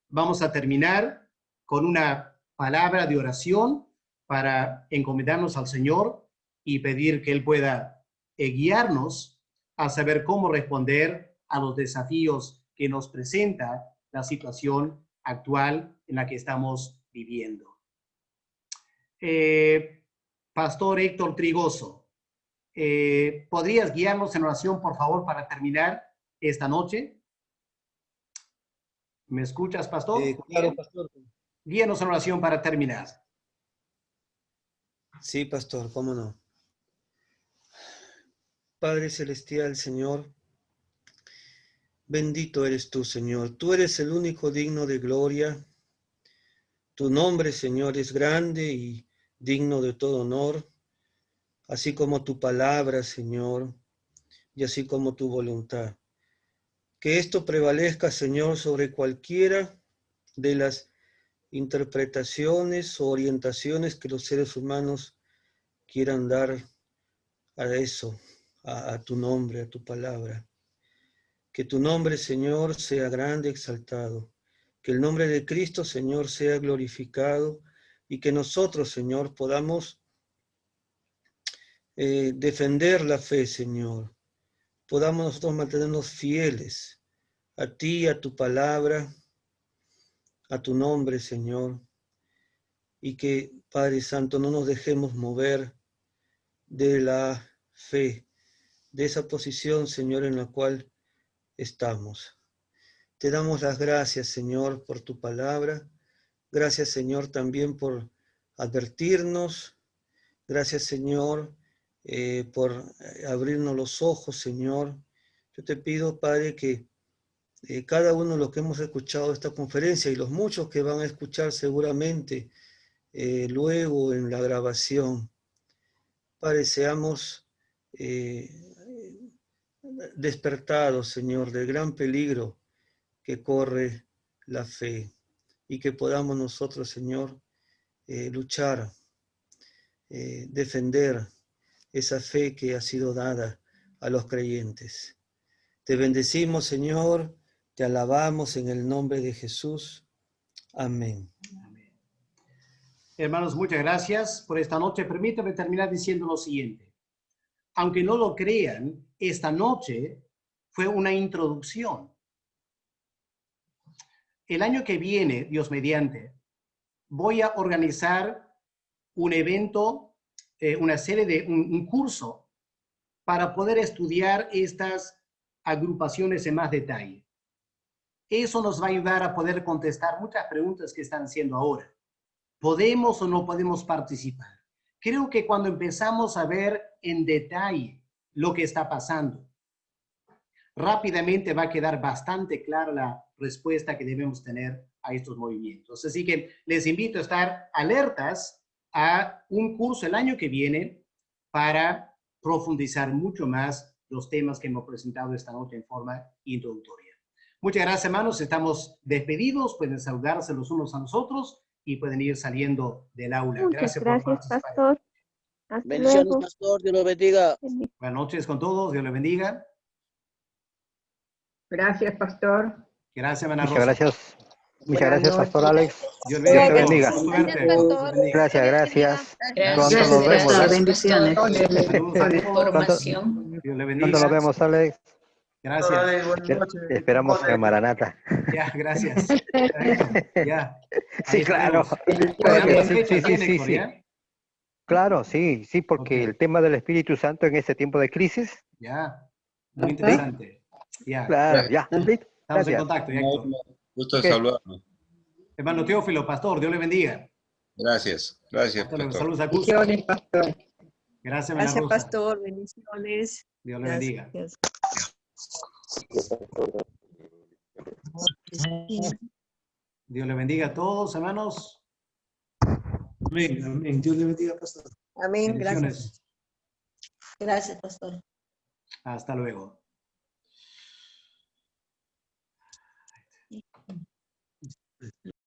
Vamos a terminar con una palabra de oración para encomendarnos al Señor y pedir que Él pueda guiarnos a saber cómo responder a los desafíos que nos presenta la situación actual en la que estamos viviendo. Pastor Héctor Trigoso, ¿podrías guiarnos en oración, por favor, para terminar esta noche? ¿Me escuchas, pastor? Claro, pastor. Guíanos en oración para terminar. Sí, pastor, cómo no. Padre Celestial, Señor, bendito eres tú, Señor. Tú eres el único digno de gloria. Tu nombre, Señor, es grande y digno de todo honor, así como tu palabra, Señor, y así como tu voluntad. Que esto prevalezca, Señor, sobre cualquiera de las interpretaciones o orientaciones que los seres humanos quieran dar a eso, a tu nombre, a tu palabra. Que tu nombre, Señor, sea grande, exaltado. Que el nombre de Cristo, Señor, sea glorificado y que nosotros, Señor, podamos defender la fe, Señor. Podamos nosotros mantenernos fieles a ti, a tu palabra, a tu nombre, Señor. Y que, Padre Santo, no nos dejemos mover de la fe, de esa posición, Señor, en la cual estamos. Te damos las gracias, Señor, por tu palabra. Gracias, Señor, también por advertirnos. Gracias, Señor, por abrirnos los ojos, Señor. Yo te pido, Padre, que cada uno de los que hemos escuchado esta conferencia y los muchos que van a escuchar seguramente luego en la grabación, Padre, seamos despertados, Señor, del gran peligro que corre la fe y que podamos nosotros, Señor, luchar, defender esa fe que ha sido dada a los creyentes. Te bendecimos, Señor, te alabamos en el nombre de Jesús. Amén. Amén. Hermanos, muchas gracias por esta noche. Permítame terminar diciendo lo siguiente. Aunque no lo crean, esta noche fue una introducción. El año que viene, Dios mediante, voy a organizar un evento, una serie de un curso para poder estudiar estas agrupaciones en más detalle. Eso nos va a ayudar a poder contestar muchas preguntas que están haciendo ahora. ¿Podemos o no podemos participar? Creo que cuando empezamos a ver en detalle lo que está pasando, rápidamente va a quedar bastante clara la respuesta que debemos tener a estos movimientos. Así que les invito a estar alertas a un curso el año que viene para profundizar mucho más los temas que hemos presentado esta noche en forma introductoria. Muchas gracias, hermanos. Estamos despedidos. Pueden saludarse los unos a los otros y pueden ir saliendo del aula. Muchas gracias, pastor. Hasta Bendiciones, luego. pastor. Dios lo bendiga. Buenas noches con todos. Dios les bendiga. Gracias, pastor. Gracias, Ana Rosa. Muchas gracias. Muchas gracias, pastor Alex. Dios te bendiga. Suerte. Gracias, gracias. Pronto Gracias, nos vemos. pastor. Bendiciones. Información. Dios le bendiga. Pronto nos vemos, Alex. Gracias. Esperamos en Maranata. Ya, gracias. Ya. Sí, claro. Sí. Claro, sí, porque el tema del Espíritu Santo en este tiempo de crisis. Ya, muy interesante. Ya. Claro, ya. Estamos en contacto, Héctor. Gusto de saludarlo. Hermano Teófilo, pastor, Dios le bendiga. Gracias, pastor. Saludos a Gusto. Bendiciones, pastor. Gracias, Gracias, Rosa. pastor. Bendiciones. Dios le bendiga. Gracias. Dios le bendiga a todos, hermanos. Amén, amén. Dios le bendiga, pastor. Amén. Gracias. Bendiciones. Gracias, pastor. Hasta luego.